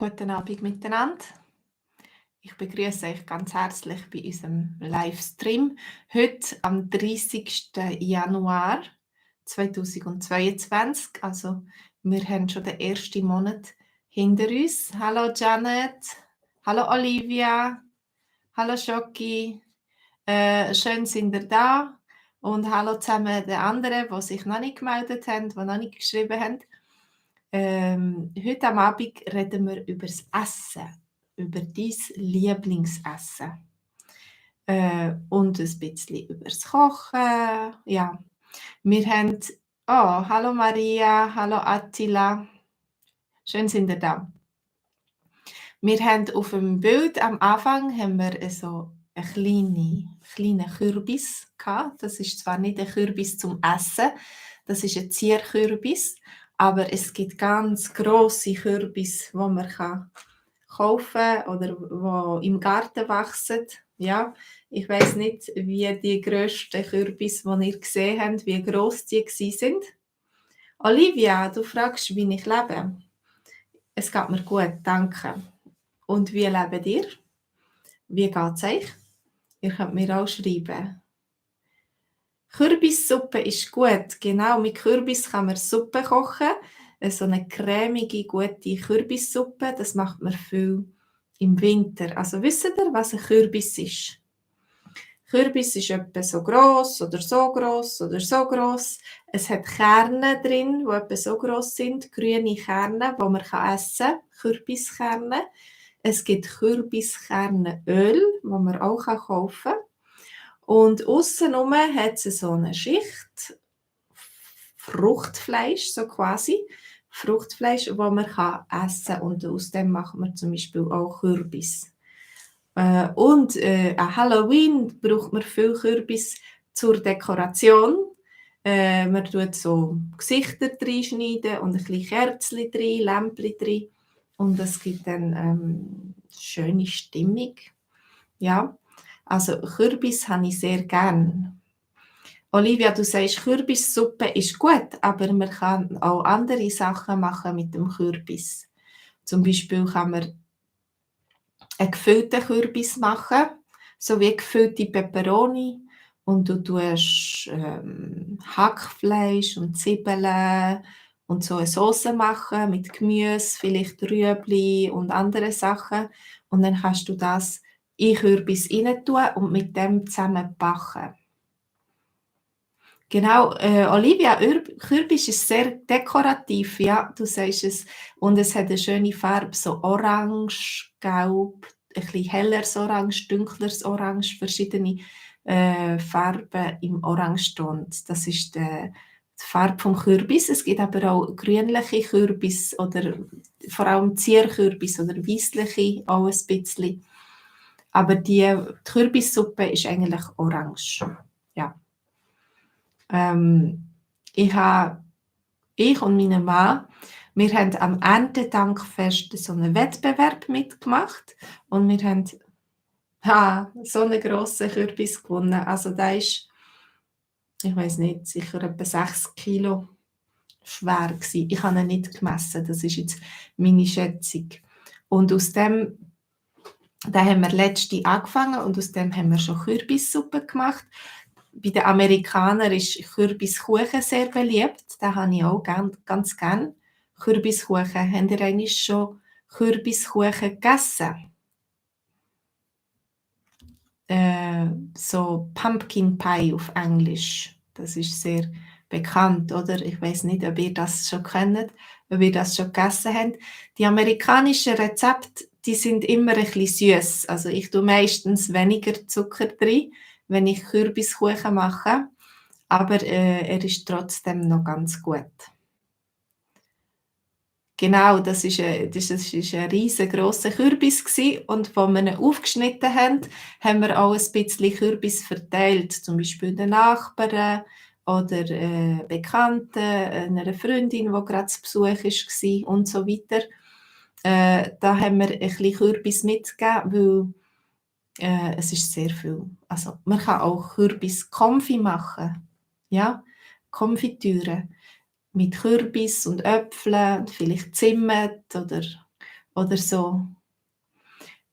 Guten Abend miteinander. Ich begrüße euch ganz herzlich bei unserem Livestream. Heute am 30. Januar 2022. Also wir haben schon den ersten Monat hinter uns. Hallo Janet, hallo Olivia, hallo Schoki. Schön sind ihr da. Und hallo zusammen den anderen, die sich noch nicht gemeldet haben, die noch nicht geschrieben haben. Heute am Abend reden wir über das Essen, über dein Lieblingsessen. Und ein bisschen über das Kochen. Ja, wir haben... Oh, hallo Maria, hallo Attila. Schön sind ihr da. Wir haben auf dem Bild am Anfang haben wir so einen kleinen Kürbis gehabt. Das ist zwar nicht ein Kürbis zum Essen, das ist ein Zierkürbis, aber es gibt ganz grosse Kürbis, die man kaufen kann oder die im Garten wachsen. Ja, ich weiß nicht, wie die grössten Kürbis, die ihr gesehen habt, wie gross die sind. Olivia, du fragst, wie ich lebe. Es geht mir gut, danke. Und wie lebt ihr? Wie geht es euch? Ihr könnt mir auch schreiben. Kürbissuppe ist gut. Genau, mit Kürbis kann man Suppe kochen. So eine cremige, gute Kürbissuppe, das macht man viel im Winter. Also wisst ihr, was ein Kürbis ist? Kürbis ist etwa so gross oder so gross oder so gross. Es hat Kerne drin, die etwa so gross sind, grüne Kerne, die man essen kann, Kürbiskerne. Es gibt Kürbiskernöl, das man auch kaufen kann. Und aussenrum hat es so eine Schicht Fruchtfleisch, so quasi. Fruchtfleisch, das man essen kann. Und aus dem macht man zum Beispiel auch Kürbis. An Halloween braucht man viel Kürbis zur Dekoration. Man tut so Gesichter reinschneiden und ein bisschen Kerzchen rein, Lämpchen rein. Und es gibt dann schöne Stimmung. Ja, also Kürbis habe ich sehr gern. Olivia, du sagst, Kürbissuppe ist gut, aber man kann auch andere Sachen machen mit dem Kürbis. Zum Beispiel kann man einen gefüllten Kürbis machen, so wie gefüllte Peperoni. Und du tust Hackfleisch und Zwiebeln und so eine Sauce machen mit Gemüse, vielleicht Rüebli und andere Sachen. Und dann kannst du das in Kürbis rein tun und mit dem zusammen backen. Genau, Olivia, Kürbis ist sehr dekorativ, ja, du sagst es. Und es hat eine schöne Farbe, so orange, gelb, ein bisschen helleres Orange, dunkleres Orange, verschiedene Farben im Orangeton. Das ist die Farbe vom Kürbis. Es gibt aber auch grünliche Kürbis oder vor allem Zierkürbis oder weissliche auch ein bisschen. Aber die Kürbissuppe ist eigentlich orange. Ja. Ich und mein Mann, wir haben am Erntedankfest so einen Wettbewerb mitgemacht und wir haben so einen grossen Kürbis gewonnen. Also der ist, ich weiß nicht, sicher etwa 6 Kilo schwer gewesen. Ich habe ihn nicht gemessen, das ist jetzt meine Schätzung. Und aus dem, da haben wir letzte angefangen und aus dem haben wir schon Kürbissuppe gemacht. Bei den Amerikanern ist Kürbiskuchen sehr beliebt. Den habe ich auch ganz gern. Kürbiskuchen. Habt ihr eigentlich schon Kürbiskuchen gegessen? So Pumpkin Pie auf Englisch. Das ist sehr bekannt, oder? Ich weiß nicht, ob ihr das schon kennt, ob ihr das schon gegessen habt. Die amerikanischen Rezepte, die sind immer ein bisschen süß. Also ich tue meistens weniger Zucker drin, wenn ich Kürbiskuchen mache, aber er ist trotzdem noch ganz gut. Genau, das ist ein riesengroßer Kürbis gewesen. Und als wir ihn aufgeschnitten haben, haben wir auch ein bisschen Kürbis verteilt, zum Beispiel den Nachbarn oder Bekannten, einer Freundin, die gerade zu Besuch war und so weiter. Da haben wir ein bisschen Kürbis mitgegeben, weil es ist sehr viel. Also man kann auch Kürbis-Konfi machen, ja, Konfitüre mit Kürbis und Äpfeln und vielleicht Zimt oder oder so.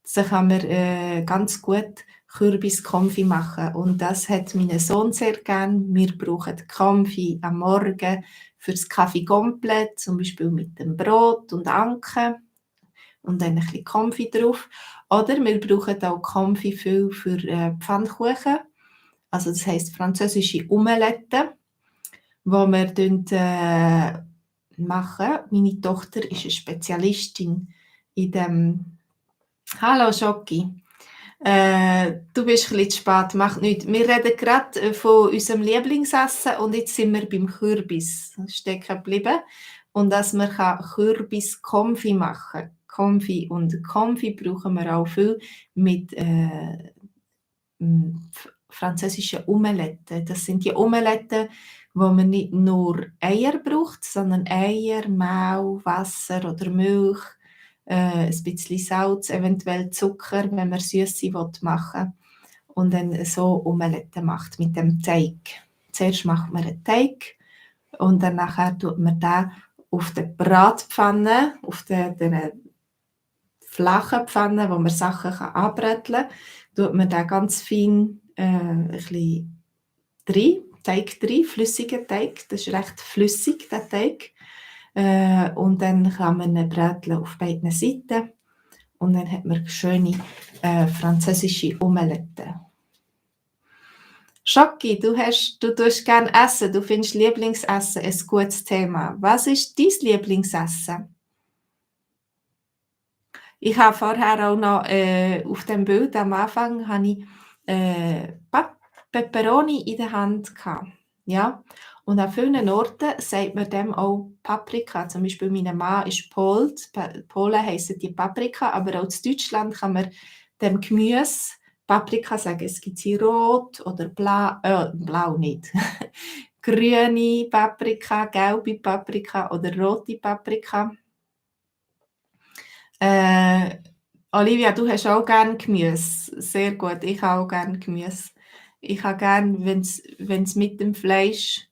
So kann man ganz gut Kürbiskonfi machen und das hat mein Sohn sehr gern. Wir brauchen Konfi am Morgen fürs Kaffee komplett, zum Beispiel mit dem Brot und Anke und dann ein bisschen Konfi drauf. Oder wir brauchen auch Konfi viel für Pfannkuchen, also das heisst französische Omelette, wo wir machen. Meine Tochter ist eine Spezialistin in dem. Hallo Schocki. Du bist ein bisschen zu spät, macht nichts. Wir reden gerade von unserem Lieblingsessen und jetzt sind wir beim Kürbis stecken geblieben. Und dass man Kürbis-Konfi machen kann. Konfi. Und Konfi brauchen wir auch viel mit französischen Omeletten. Das sind die Omeletten, wo man nicht nur Eier braucht, sondern Eier, Mehl, Wasser oder Milch, ein bisschen Salz, eventuell Zucker, wenn man Süße machen will. Und dann so Omeletten macht mit dem Teig. Zuerst macht man einen Teig und dann nachher tut man den auf der Bratpfanne, auf der flachen Pfanne, wo man Sachen anbräteln kann, tut man den ganz fein ein bisschen Teig rein, flüssigen Teig. Das ist recht flüssig, der Teig. Und dann kann man ihn bräteln auf beiden Seiten. Und dann hat man schöne französische Omelette. Schocki, du tust gerne essen, du findest Lieblingsessen ein gutes Thema. Was ist dein Lieblingsessen? Ich habe vorher auch noch auf dem Bild am Anfang habe ich Peperoni in der Hand gehabt. Ja? Und an vielen Orten sagt man dem auch Paprika. Zum Beispiel mein Mann ist Polen heissen die Paprika, aber auch in Deutschland kann man dem Gemüse Paprika sagen. Es gibt sie rot oder blau nicht. Grüne Paprika, gelbe Paprika oder rote Paprika. Olivia, du hast auch gerne Gemüse. Sehr gut, ich habe auch gerne Gemüse. Ich habe gerne, wenn es mit dem Fleisch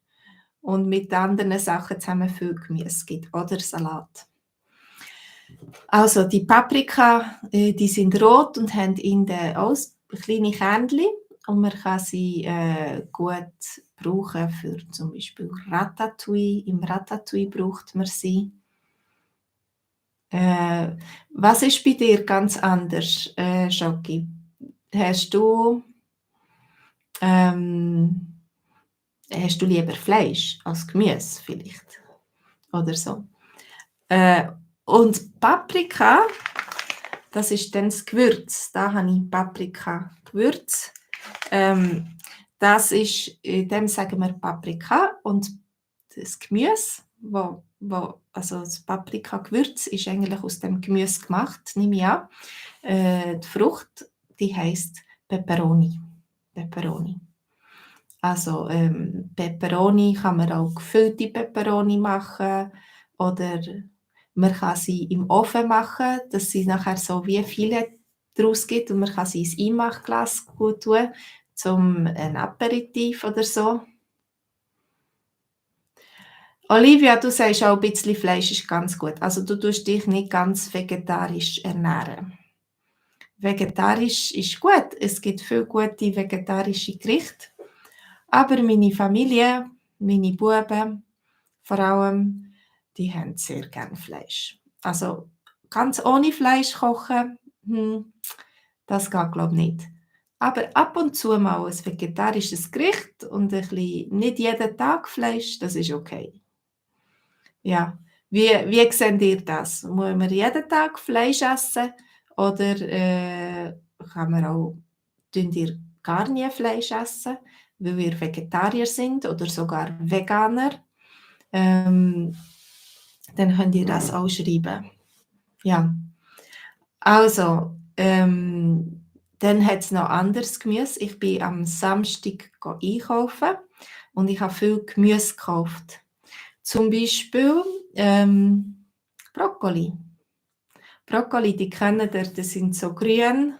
und mit anderen Sachen zusammen viel Gemüse gibt oder Salat. Also die Paprika, die sind rot und haben in der kleine Kernchen und man kann sie gut brauchen für zum Beispiel Ratatouille. Im Ratatouille braucht man sie. Was ist bei dir ganz anders, Schocki? Hast du lieber Fleisch als Gemüse vielleicht? Oder so. Und Paprika, das ist dann das Gewürz. Da habe ich Paprika-Gewürz. Das ist, dem sagen wir Paprika. Und das Gemüse, also das Paprika-Gewürz ist eigentlich aus dem Gemüse gemacht, nehme ich an. Die Frucht, die heisst Peperoni. Peperoni. Also Peperoni kann man auch gefüllte Peperoni machen oder man kann sie im Ofen machen, dass sie nachher so wie viele daraus gibt und man kann sie ins Einmachglas gut tun, zum ein Aperitif oder so. Olivia, du sagst auch, ein bisschen Fleisch ist ganz gut. Also du tust dich nicht ganz vegetarisch ernähren. Vegetarisch ist gut. Es gibt viele gute vegetarische Gerichte. Aber meine Familie, meine Buben vor allem, die haben sehr gerne Fleisch. Also ganz ohne Fleisch kochen, das geht glaube ich nicht. Aber ab und zu mal ein vegetarisches Gericht und ein bisschen, nicht jeden Tag Fleisch, das ist okay. Ja, wie seht ihr das? Muss man jeden Tag Fleisch essen oder kann man auch, tun ihr gar nie Fleisch essen, weil ihr Vegetarier sind oder sogar Veganer? Dann könnt ihr das auch schreiben. Ja, also, dann hat es noch anderes Gemüse. Ich bin am Samstag einkaufen und ich habe viel Gemüse gekauft. Zum Beispiel Brokkoli. Brokkoli, die kennen ihr, die sind so grün.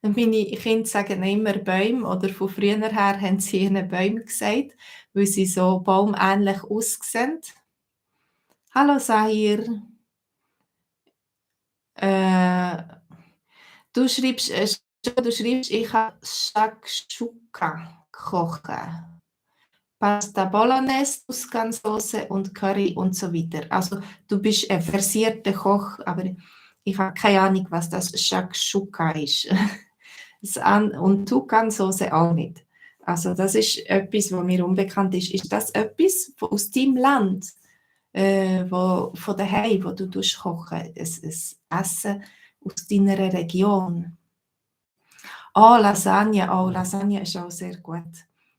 Und meine Kinder sagen immer Bäume, oder von früher her haben sie ihnen Bäume gesagt, weil sie so baumähnlich aussehen. Hallo Sahir. Äh, du schreibst, ich habe Shakshuka kochen. Pasta Bolognese, Tuscansauce und Curry und so weiter. Also du bist ein versierter Koch, aber ich habe keine Ahnung, was das Shakshuka ist. Und Tuscansauce auch nicht. Also das ist etwas, was mir unbekannt ist. Ist das etwas aus deinem Land, von daheim, wo du kochen, ein Essen aus deiner Region? Oh, Lasagne ist auch sehr gut.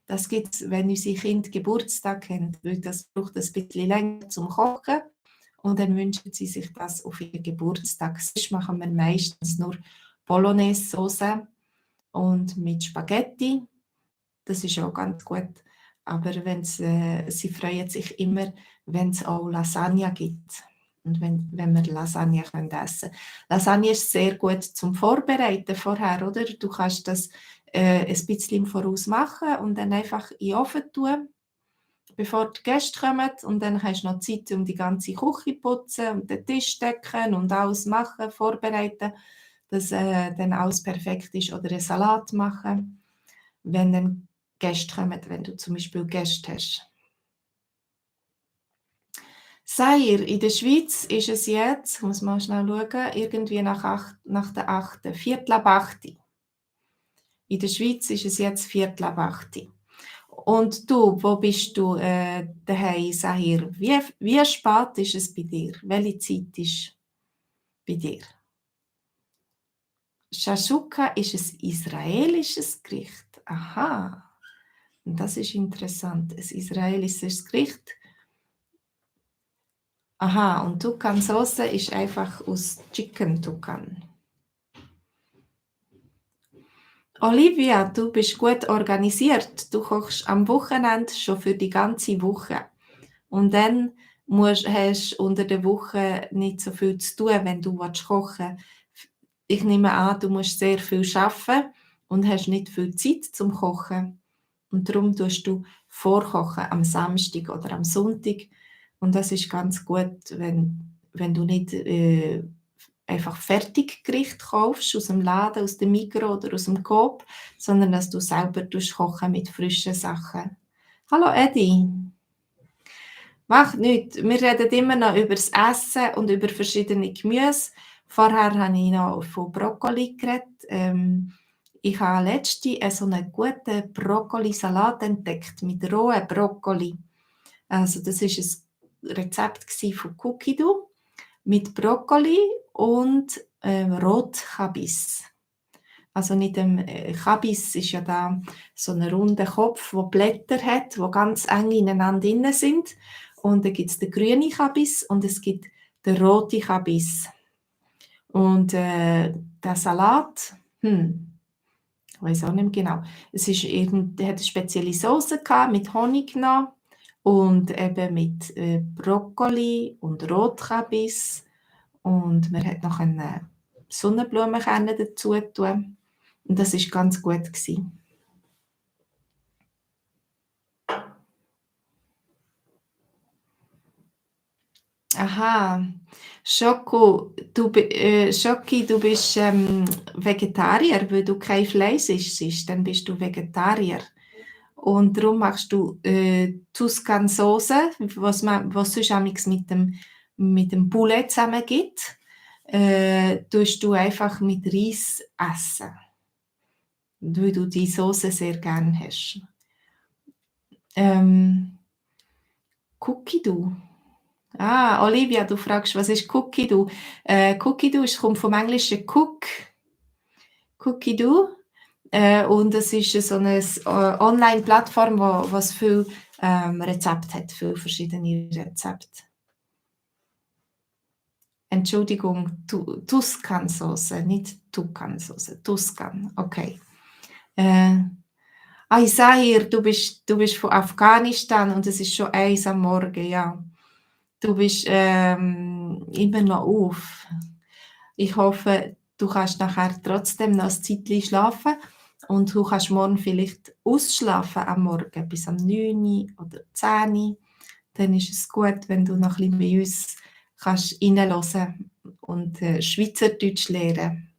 Das gibt es, wenn unsere Kinder Geburtstag haben, weil das braucht ein bisschen länger zum Kochen und dann wünschen sie sich das auf ihren Geburtstag. Sonst machen wir meistens nur Bolognese-Sauce und mit Spaghetti. Das ist auch ganz gut. Aber sie freuen sich immer, wenn es auch Lasagne gibt. Und wenn wir Lasagne können essen können. Lasagne ist sehr gut zum Vorbereiten vorher, oder? Du kannst das ein bisschen im Voraus machen und dann einfach in den Ofen tun, bevor die Gäste kommen. Und dann hast du noch Zeit, um die ganze Küche zu putzen und den Tisch decken und alles machen, vorbereiten, dass dann alles perfekt ist. Oder einen Salat machen, wenn dann Gäste kommen, wenn du zum Beispiel Gäste hast. Sair, in der Schweiz ist es jetzt, ich muss mal schnell schauen, irgendwie nach der 8. Viertel ab 8. In der Schweiz ist es jetzt Viertel ab 8. Und du, wo bist du daheim, Sair? Wie spät ist es bei dir? Welche Zeit ist bei dir? Shashuka ist ein israelisches Gericht. Aha, das ist interessant. Ein israelisches Gericht. Aha, und Tukan-Sauce ist einfach aus Chicken Tukan. Olivia, du bist gut organisiert. Du kochst am Wochenende schon für die ganze Woche. Und dann hast du unter der Woche nicht so viel zu tun, wenn du kochen willst. Ich nehme an, du musst sehr viel arbeiten und hast nicht viel Zeit zum Kochen. Und darum tust du vorkochen am Samstag oder am Sonntag. Und das ist ganz gut, wenn du nicht einfach Fertiggericht kaufst aus dem Laden, aus dem Migros oder aus dem Coop, sondern dass du selber kochen mit frischen Sachen. Hallo Edi. Macht nichts. Wir reden immer noch über das Essen und über verschiedene Gemüse. Vorher habe ich noch von Brokkoli geredet. Ich habe letztens so einen guten Brokkolisalat entdeckt mit rohem Brokkoli. Also das war ein Rezept von Cookie Dough mit Brokkoli und Rotkabis. Also nicht Kabis ist ja da so ein runder Kopf, der Blätter hat, die ganz eng ineinander drin sind. Und dann gibt es den grünen Kabis und es gibt den roten Kabis. Und der Salat, ich weiß auch nicht mehr genau. Der hat eine spezielle Sauce gehabt, mit Honig noch und eben mit Brokkoli und Rotkabis. Und man hat noch eine Sonnenblumenkerne dazu tun. Und das war ganz gut gewesen. Aha, Schoki, du bist Vegetarier, weil du kein Fleisch isst, dann bist du Vegetarier. Und darum machst du Tuscan-Sauce, was sonst amigs mit dem Poulet zusammen gibt, tust du einfach mit Reis essen, weil du die Sauce sehr gerne hast. Cookie Dough. Ah, Olivia, du fragst, was ist Cookie Dough? Cookie Dough kommt vom englischen Cook, Cookie Dough. Und es ist so eine Online-Plattform, was viele Rezepte hat, viele verschiedene Rezepte. Entschuldigung, Tuscan-Sauce, nicht Tukan-Sauce, Tuscan, okay. Isahir, du bist von Afghanistan und es ist schon 1 am Morgen, ja. Du bist immer noch auf. Ich hoffe, du kannst nachher trotzdem noch ein Zeitchen schlafen und du kannst morgen vielleicht ausschlafen am Morgen bis am 9 oder 10. Dann ist es gut, wenn du noch ein bisschen bei uns kannst reinhören und Schweizerdeutsch lernen.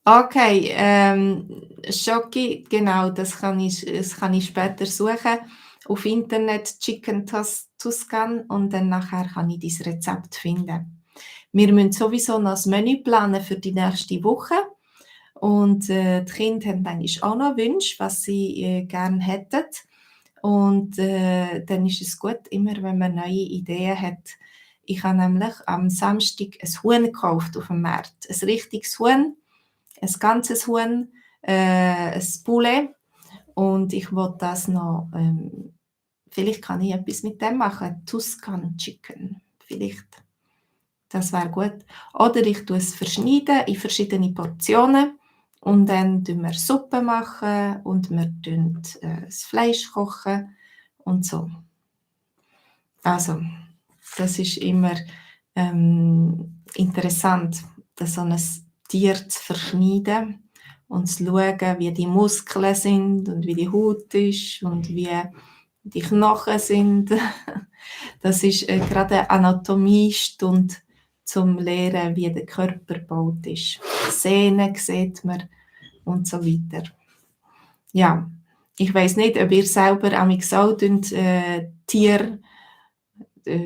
Okay, Schoki, genau, das kann ich später suchen auf Internet, Chicken Tuscan, und dann nachher kann ich dein Rezept finden. Wir müssen sowieso noch das Menü planen für die nächste Woche, und die Kinder haben eigentlich auch noch Wünsche, was sie gerne hätten. Und dann ist es gut, immer wenn man neue Ideen hat. Ich habe nämlich am Samstag ein Huhn gekauft auf dem Markt, ein richtiges Huhn, ein ganzes Huhn, ein Poulet, und ich will das noch, vielleicht kann ich etwas mit dem machen, Tuscan Chicken, vielleicht. Das wäre gut. Oder ich tue es verschneiden in verschiedene Portionen, und dann tun wir Suppe machen und wir tun das Fleisch kochen und so. Also, das ist immer interessant, so ein Tier zu verschneiden und zu schauen, wie die Muskeln sind und wie die Haut ist und wie die Knochen sind. Das ist gerade eine Anatomiestunde zum Lernen, wie der Körper gebaut ist. Sehnen sieht man und so weiter. Ja, ich weiss nicht, ob ihr selber auch Tiere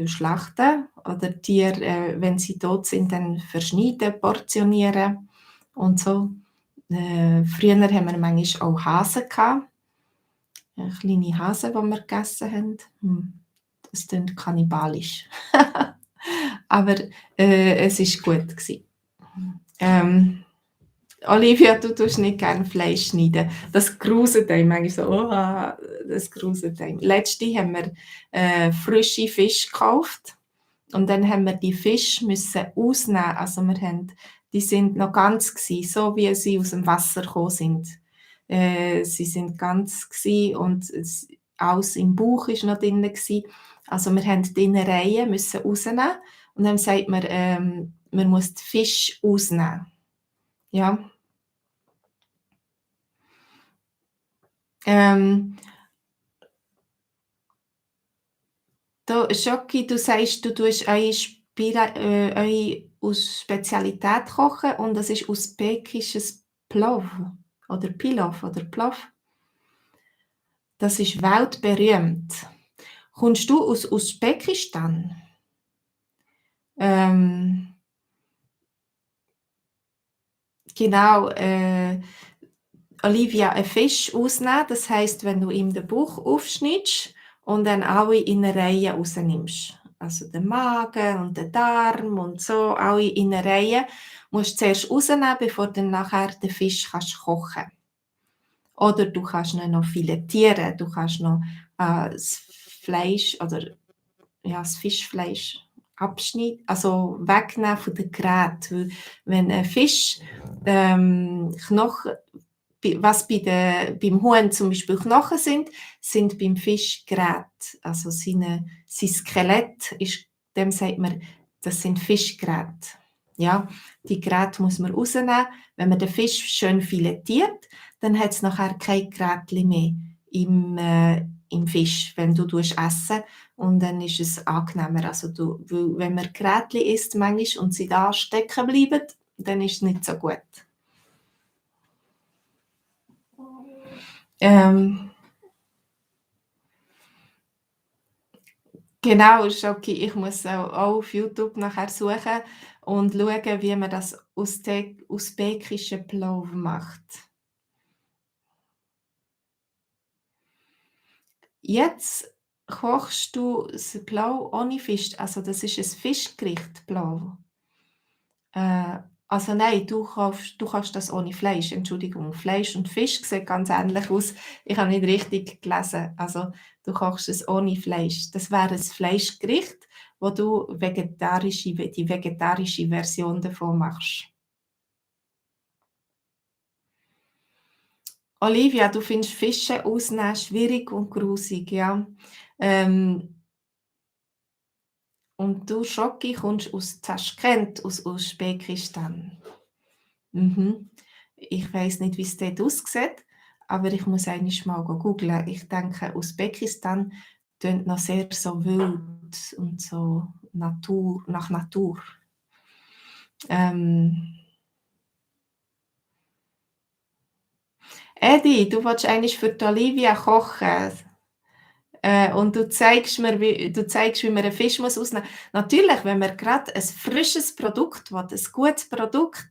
schlachten oder Tiere, wenn sie tot sind, dann verschneiden, portionieren und so. Früher haben wir manchmal auch Hasen gehabt, kleine Hasen, die wir gegessen haben. Das klingt kannibalisch. Aber es war gut gewesen. Olivia, du tust nicht gerne Fleisch schneiden. Das gruselt einem manchmal so, oh, das gruselt einem. Letztens haben wir frische Fisch gekauft, und dann haben wir die Fische müssen ausnehmen. Also die sind noch ganz gewesen, so wie sie aus dem Wasser gekommen sind. Sie sind ganz gewesen, und alles im Bauch war noch drin gewesen. Also wir haben die Innereien müssen rausnehmen, und dann sagt man, man muss den Fisch ausnehmen. Ja. Schoki, du sagst, du tust eure aus Spezialität kochen, und das ist usbekisches Plov oder Pilaf oder Plov. Das ist weltberühmt. Kommst du aus Usbekistan? Genau, Olivia, einen Fisch ausnehmen, das heisst, wenn du ihm den Bauch aufschneidest und dann alle Innereien rausnimmst, also den Magen und den Darm und so, alle Innereien, musst du zuerst rausnehmen, bevor du nachher den Fisch kannst kochen. Oder du kannst ihn noch filetieren, du kannst noch das Fleisch oder ja, das Fischfleisch abschneiden, also wegnehmen von den Gräten. Weil wenn ein Fisch Knochen, was beim Huhn zum Beispiel Knochen sind beim Fisch Gräte. Also sein Skelett ist, dem sagt man, das sind Fischgräte. Ja, die Gräte muss man rausnehmen. Wenn man den Fisch schön filetiert, dann hat es nachher kein Grätchen mehr im Fisch, wenn du essen, und dann ist es angenehmer. Also weil wenn man Grätchen isst manchmal und sie da stecken bleiben, dann ist es nicht so gut. Genau, Schoki, ich muss auch auf YouTube nachher suchen und schauen, wie man das usbekische Plov macht. Jetzt kochst du das Plov ohne Fisch, also das ist ein Fischgericht, Plov. Also nein, du kochst das ohne Fleisch, Entschuldigung. Fleisch und Fisch sehen ganz ähnlich aus. Ich habe nicht richtig gelesen. Also du kochst es ohne Fleisch. Das wäre ein Fleischgericht, wo du die vegetarische Version davon machst. Olivia, du findest Fische ausnehmen schwierig und grusig, ja. Und du, Schoki, kommst aus Taschkent, aus Usbekistan. Mhm. Ich weiss nicht, wie es dort aussieht, aber ich muss einmal mal googeln. Ich denke, Usbekistan tönt noch sehr so wild und so nach Natur. Edi, du willst eigentlich für die Olivia kochen. Und du zeigst mir, wie man einen Fisch muss ausnehmen muss. Natürlich, wenn man gerade ein frisches Produkt will, ein gutes Produkt,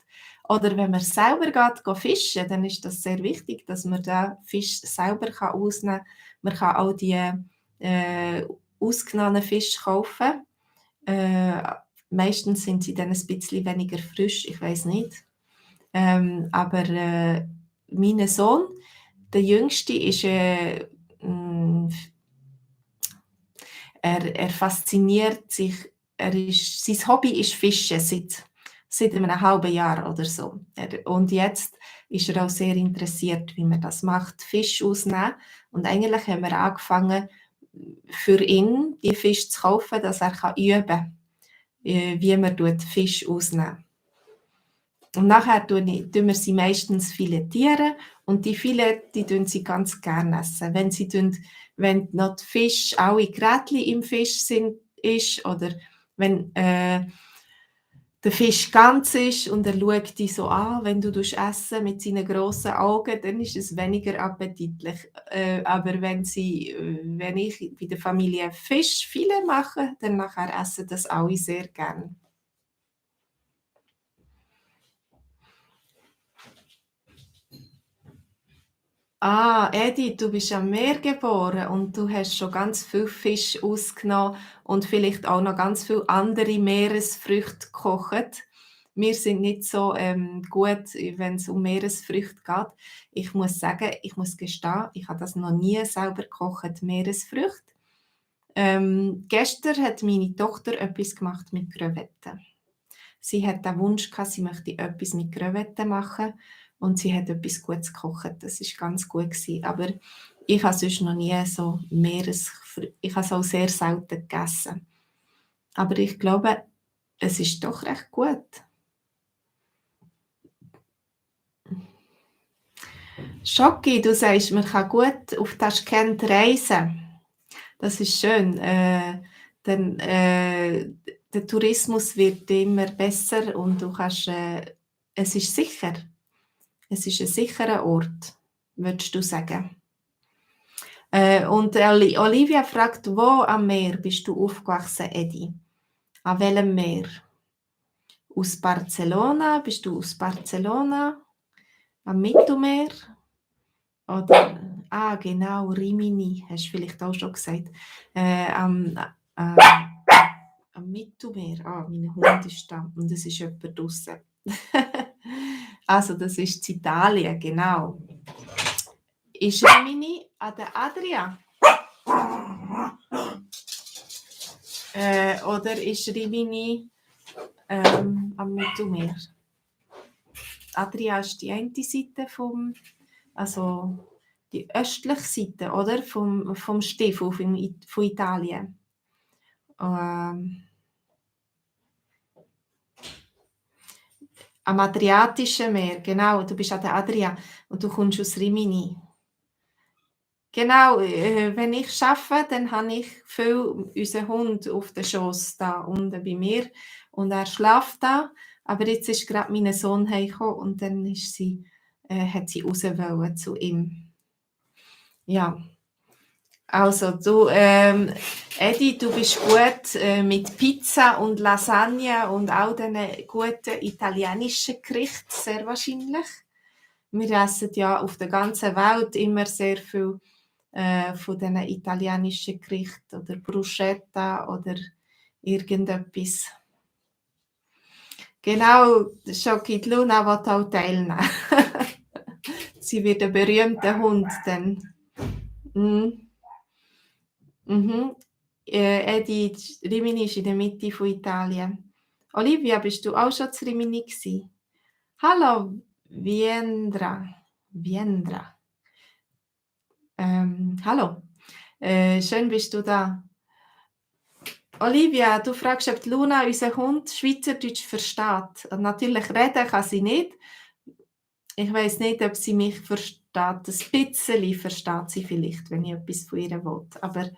oder wenn man selber geht fischen, dann ist das sehr wichtig, dass man den Fisch selber ausnehmen kann. Man kann auch die ausgenommenen Fische kaufen. Meistens sind sie dann ein bisschen weniger frisch, ich weiß nicht. Aber mein Sohn, der Jüngste, ist er fasziniert sich, sein Hobby ist Fischen seit einem halben Jahr oder so. Und jetzt ist er auch sehr interessiert, wie man das macht, Fisch ausnehmen. Und eigentlich haben wir angefangen, für ihn die Fische zu kaufen, dass er üben kann, wie man Fisch ausnehmen. Und nachher tun wir sie meistens filetieren und die Filette, die tun sie ganz gerne essen. Wenn noch die Fisch, alle Grätchen im Fisch ist oder wenn der Fisch ganz ist und er schaut dich so an, wenn du essen mit seinen grossen Augen, dann ist es weniger appetitlich. Aber wenn ich bei der Familie Fischfilet mache, dann nachher essen das alle sehr gerne. Edi, du bist am Meer geboren und du hast schon ganz viel Fisch ausgenommen und vielleicht auch noch ganz viele andere Meeresfrüchte gekocht. Wir sind nicht so gut, wenn es um Meeresfrüchte geht. Ich muss sagen, ich muss gestehen, ich habe das noch nie selber gekocht, Meeresfrüchte. Gestern hat meine Tochter etwas gemacht mit Krevetten. Sie hat den Wunsch gehabt, sie möchte etwas mit Krevetten machen. Und sie hat etwas Gutes gekocht. Das war ganz gut gewesen. Aber ich habe sonst noch nie so ich habe es auch sehr selten gegessen. Aber ich glaube, es ist doch recht gut. Schoki, du sagst, man kann gut auf Taschkent reisen. Das ist schön. Der Tourismus wird immer besser und du kannst, es ist sicher. Es ist ein sicherer Ort, würdest du sagen. Und Olivia fragt, wo am Meer bist du aufgewachsen, Edi? An welchem Meer? Aus Barcelona? Bist du aus Barcelona? Am Mittelmeer? Oder, genau, Rimini, hast du vielleicht auch schon gesagt. Am Mittelmeer. Mein Hund ist da und es ist jemand draussen. Also, das ist Italien, genau. Ist Rimini an der Adria? Oder ist Rimini am Mittelmeer? Adria ist die eine Seite also die östliche Seite, oder? Vom Stiefel von Italien. Am Adriatischen Meer, genau, du bist an der Adria und du kommst aus Rimini. Genau, wenn ich arbeite, dann habe ich viel unseren Hund auf den Schoss da unten bei mir und er schläft da, aber jetzt ist gerade mein Sohn heimgekommen und dann hat sie raus wollen zu ihm. Ja, also du, Edi, du bist gut mit Pizza und Lasagne und all diesen guten italienischen Gerichten, sehr wahrscheinlich. Wir essen ja auf der ganzen Welt immer sehr viel von diesen italienischen Gerichten oder Bruschetta oder irgendetwas. Genau, Schoki Luna will auch teilnehmen. Sie wird ein berühmter Hund dann. Edi, Rimini ist in der Mitte von Italien. Olivia, bist du auch schon zu Rimini gewesen? Hallo, Viendra. Hallo, schön bist du da. Olivia, du fragst, ob Luna, unser Hund, Schweizerdeutsch versteht. Und natürlich reden kann sie nicht. Ich weiß nicht, ob sie mich versteht. Ein bisschen versteht sie vielleicht, wenn ich etwas von ihr will. Aber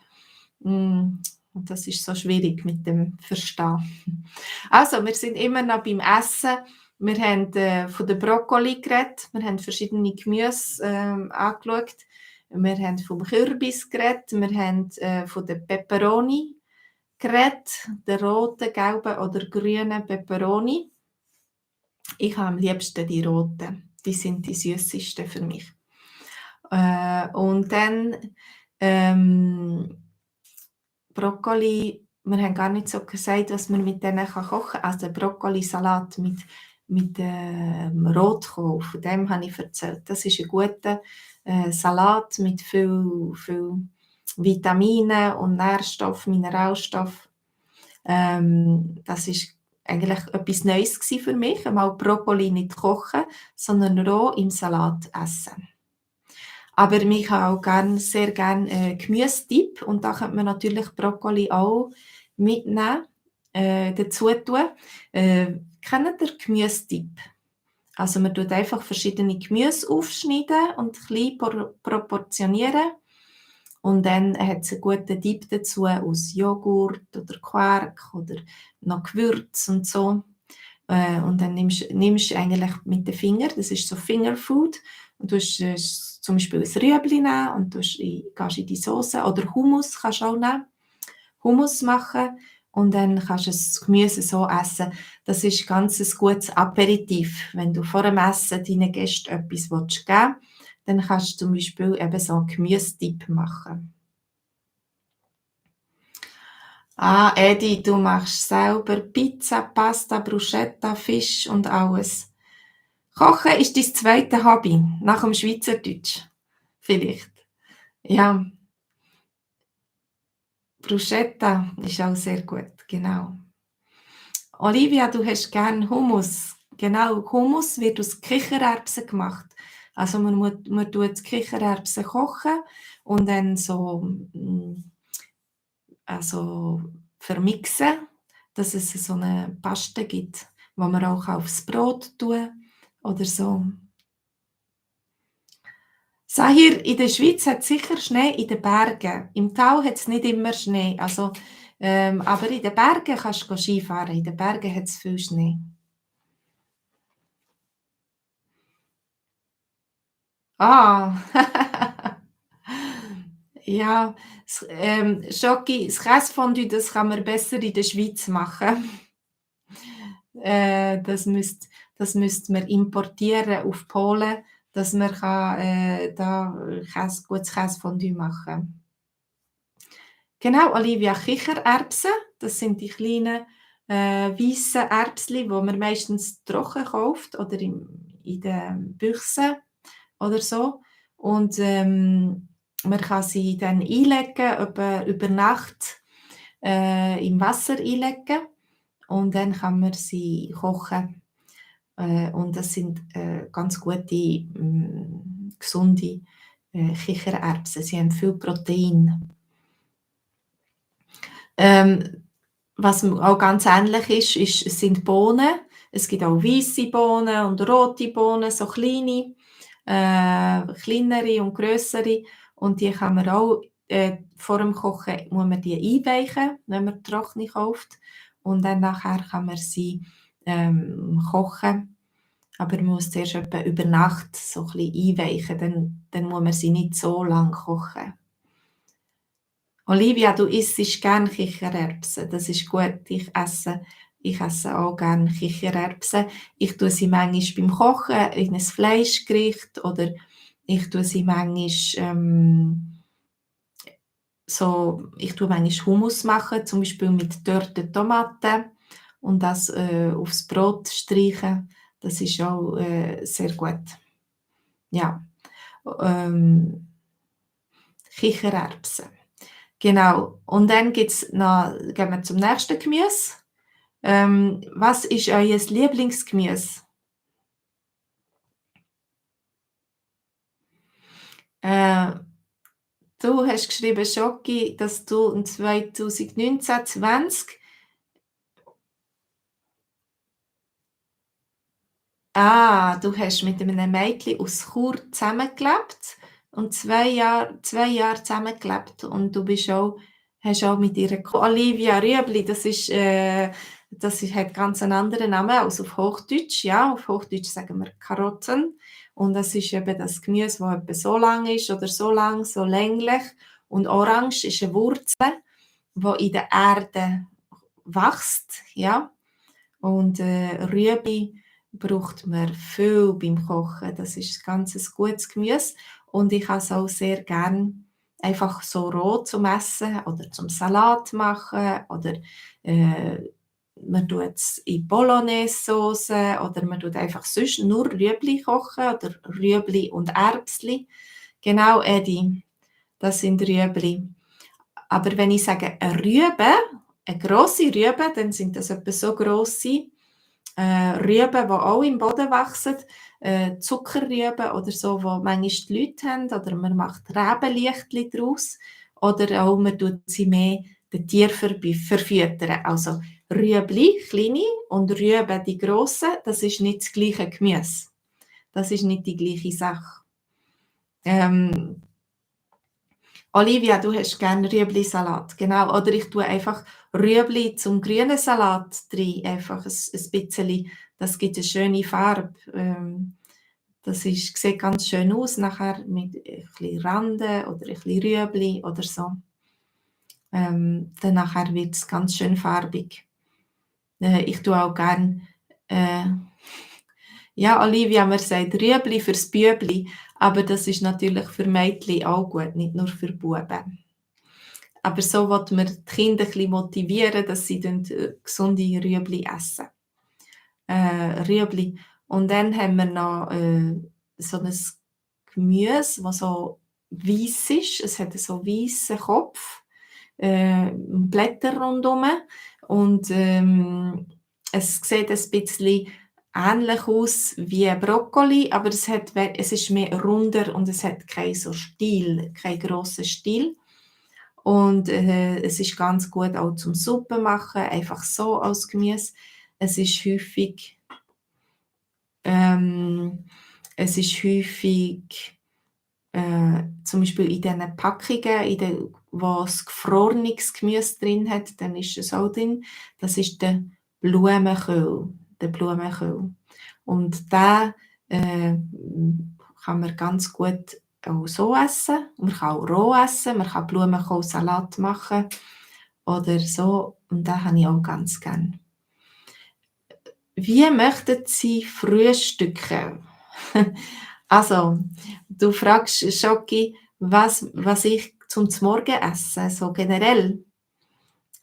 Und das ist so schwierig mit dem Verstehen. Also, wir sind immer noch beim Essen. Wir haben von der Brokkoli geredet, wir haben verschiedene Gemüse angeschaut. Wir haben vom Kürbis geredet, wir haben von der Peperoni geredet, der roten, gelben oder grünen Peperoni. Ich habe am liebsten die roten, die sind die süßesten für mich. Und dann Brokkoli, wir haben gar nicht so gesagt, was man mit denen kochen kann. Also Brokkolisalat mit Rotkohl, von dem habe ich erzählt. Das ist ein guter Salat mit viel Vitaminen und Nährstoffen, Mineralstoffen. Das ist eigentlich etwas Neues für mich, einmal Brokkoli nicht kochen, sondern roh im Salat essen. Aber ich kann auch sehr gerne Gemüsedipp und da könnte man natürlich Brokkoli auch mitnehmen, dazu tun. Kennt ihr Gemüsedipp? Also man tut einfach verschiedene Gemüse aufschneiden und klein proportionieren und dann hat es einen guten Dip dazu aus Joghurt oder Quark oder noch Gewürz und so. Und dann nimmst du eigentlich mit den Fingern, das ist so Fingerfood, und du tust zum Beispiel ein Rüebli nehmen und gehst in die Soße oder Hummus kannst du auch nehmen. Hummus machen und dann kannst du das Gemüse so essen. Das ist ganz ein gutes Aperitif. Wenn du vor dem Essen deinen Gästen etwas geben willst, dann kannst du zum Beispiel eben so einen Gemüsedip machen. Ah, Edi, du machst selber Pizza, Pasta, Bruschetta, Fisch und alles. Kochen ist dein zweite Hobby, nach dem Schweizerdeutsch. Vielleicht. Ja, Bruschetta ist auch sehr gut, genau. Olivia, du hast gern Hummus. Genau, Hummus wird aus Kichererbsen gemacht. Also man tut die Kichererbsen kochen und dann so also vermixen, dass es so eine Paste gibt, die man auch aufs Brot tun oder so. Sahir, in der Schweiz hat es sicher Schnee in den Bergen. Im Tal hat es nicht immer Schnee. Also, aber in den Bergen kannst du Skifahren. In den Bergen hat es viel Schnee. Ah, ja, Schoki, das Käsefondue, das kann man besser in der Schweiz machen. Das müsste man importieren auf Polen, dass man kann, da gutes Käsefondue machen. Genau, Olivia, Kichererbsen, das sind die kleinen weißen Erbsli, die man meistens trocken kauft oder in den Büchsen oder so. Und man kann sie dann einlegen, über Nacht im Wasser einlegen und dann kann man sie kochen. Und das sind ganz gute, gesunde Kichererbsen. Sie haben viel Protein. Was auch ganz ähnlich sind Bohnen. Es gibt auch weiße Bohnen und rote Bohnen, so kleine, kleinere und grössere. Und die kann man auch vor dem Kochen muss man die einweichen, wenn man trockene kauft. Und dann nachher kann man sie kochen. Aber man muss zuerst etwa über Nacht so ein bisschen einweichen, dann muss man sie nicht so lang kochen. Olivia, du isst gern Kichererbsen, das ist gut. Ich esse auch gern Kichererbsen. Ich tue sie manchmal beim Kochen in ein Fleischgericht oder ich tue sie manchmal ich tue manchmal Hummus machen, zum Beispiel mit gedörrten Tomaten und das aufs Brot streichen. Das ist auch sehr gut. Ja, Kichererbsen. Genau. Und dann gehen wir zum nächsten Gemüse. Was ist euer Lieblingsgemüse? Du hast geschrieben, Schoki, dass du in 2019, 20 du hast mit einem Mädchen aus Chur zusammengelebt und 2 Jahre zusammengelebt und du bist auch Hast auch mit ihr Olivia Rüebli, hat ganz einen anderen Namen als auf Hochdeutsch. Ja, auf Hochdeutsch sagen wir Karotten. Und das ist eben das Gemüse, das etwa so lang ist oder so lang, so länglich. Und Orange ist eine Wurzel, die in der Erde wächst. Ja. Und Rüebli braucht man viel beim Kochen. Das ist ganz ein gutes Gemüse. Und ich habe es auch sehr gern einfach so roh zum Essen oder zum Salat machen oder man tut es in Bolognese-Sauce oder man tut einfach sonst nur Rüebli kochen oder Rüebli und Erbsli. Genau, Edi, das sind Rüebli. Aber wenn ich sage eine Rübe, eine grosse Rübe, dann sind das etwa so grosse Rüben, die auch im Boden wachsen, Zuckerrüben oder so, wo manchmal die Leute haben, oder man macht Rebenlichtli daraus, oder auch man tut sie mehr den Tieren verfüttern. Also Rüebli, kleine, und Rüben, die grossen, das ist nicht das gleiche Gemüse. Das ist nicht die gleiche Sache. Olivia, du hast gerne Rüebli-Salat, genau. Oder ich tue einfach Rüebli zum grünen Salat rein, einfach ein bisschen. Das gibt eine schöne Farbe. Das sieht ganz schön aus, nachher mit ein bisschen Randen oder ein bisschen Rüebli oder so. Dann nachher wird es ganz schön farbig. Ich tue auch gerne, ja, Olivia, man sagt Rüebli fürs Bübli, aber das ist natürlich für Mädchen auch gut, nicht nur für Buben. Aber so will man die Kinder ein bisschen motivieren, dass sie gesunde Rüebli essen. Rüebli. Und dann haben wir noch so ein Gemüse, das so weiss ist. Es hat so einen weissen Kopf, Blätter rundherum. Und es sieht ein bisschen ähnlich aus wie Brokkoli, aber es ist mehr runder und es hat keinen so Stiel, keinen grossen Stiel. Und es ist ganz gut auch zum Suppe machen, einfach so als Gemüse. Es ist häufig, zum Beispiel in diesen Packungen, wo es gefrorenes Gemüse drin hat, dann ist es auch drin. Das ist der Blumenkohl. Der Blumenkohl. Und den kann man ganz gut auch so essen. Man kann auch roh essen, man kann Blumenkohlsalat machen oder so. Und den habe ich auch ganz gern. Wie möchten Sie frühstücken? Also, du fragst Schoki, was ich zum Morgen esse, so generell.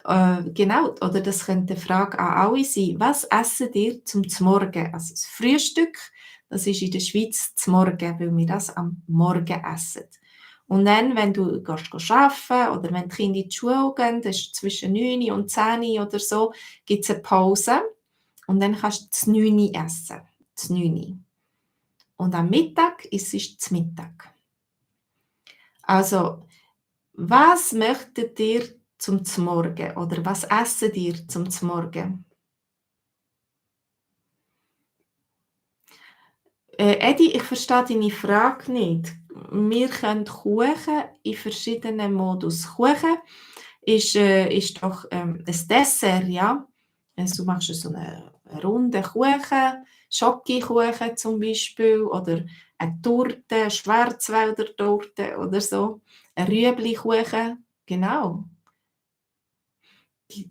Genau, oder das könnte eine Frage an alle sein. Was essen ihr zum Morgen? Also das Frühstück, das ist in der Schweiz zum Morgen, weil wir das am Morgen essen. Und dann, wenn du arbeiten oder wenn die Kinder in die Schule gehen, das ist zwischen 9 und 10 oder so, gibt es eine Pause und dann kannst du das 9 essen. Das 9. Und am Mittag ist es zu Mittag. Also, was möchtet ihr zum Morgen oder was esset ihr zum Morgen? Edi, ich verstehe deine Frage nicht. Wir können Kuchen in verschiedenen Modus. Kuchen ist doch ein Dessert, ja? Also, du machst so einen runden Kuchen, Schokokuchen zum Beispiel oder eine Torte, eine Schwarzwälder Torte oder so, ein Rüeblikuchen, genau.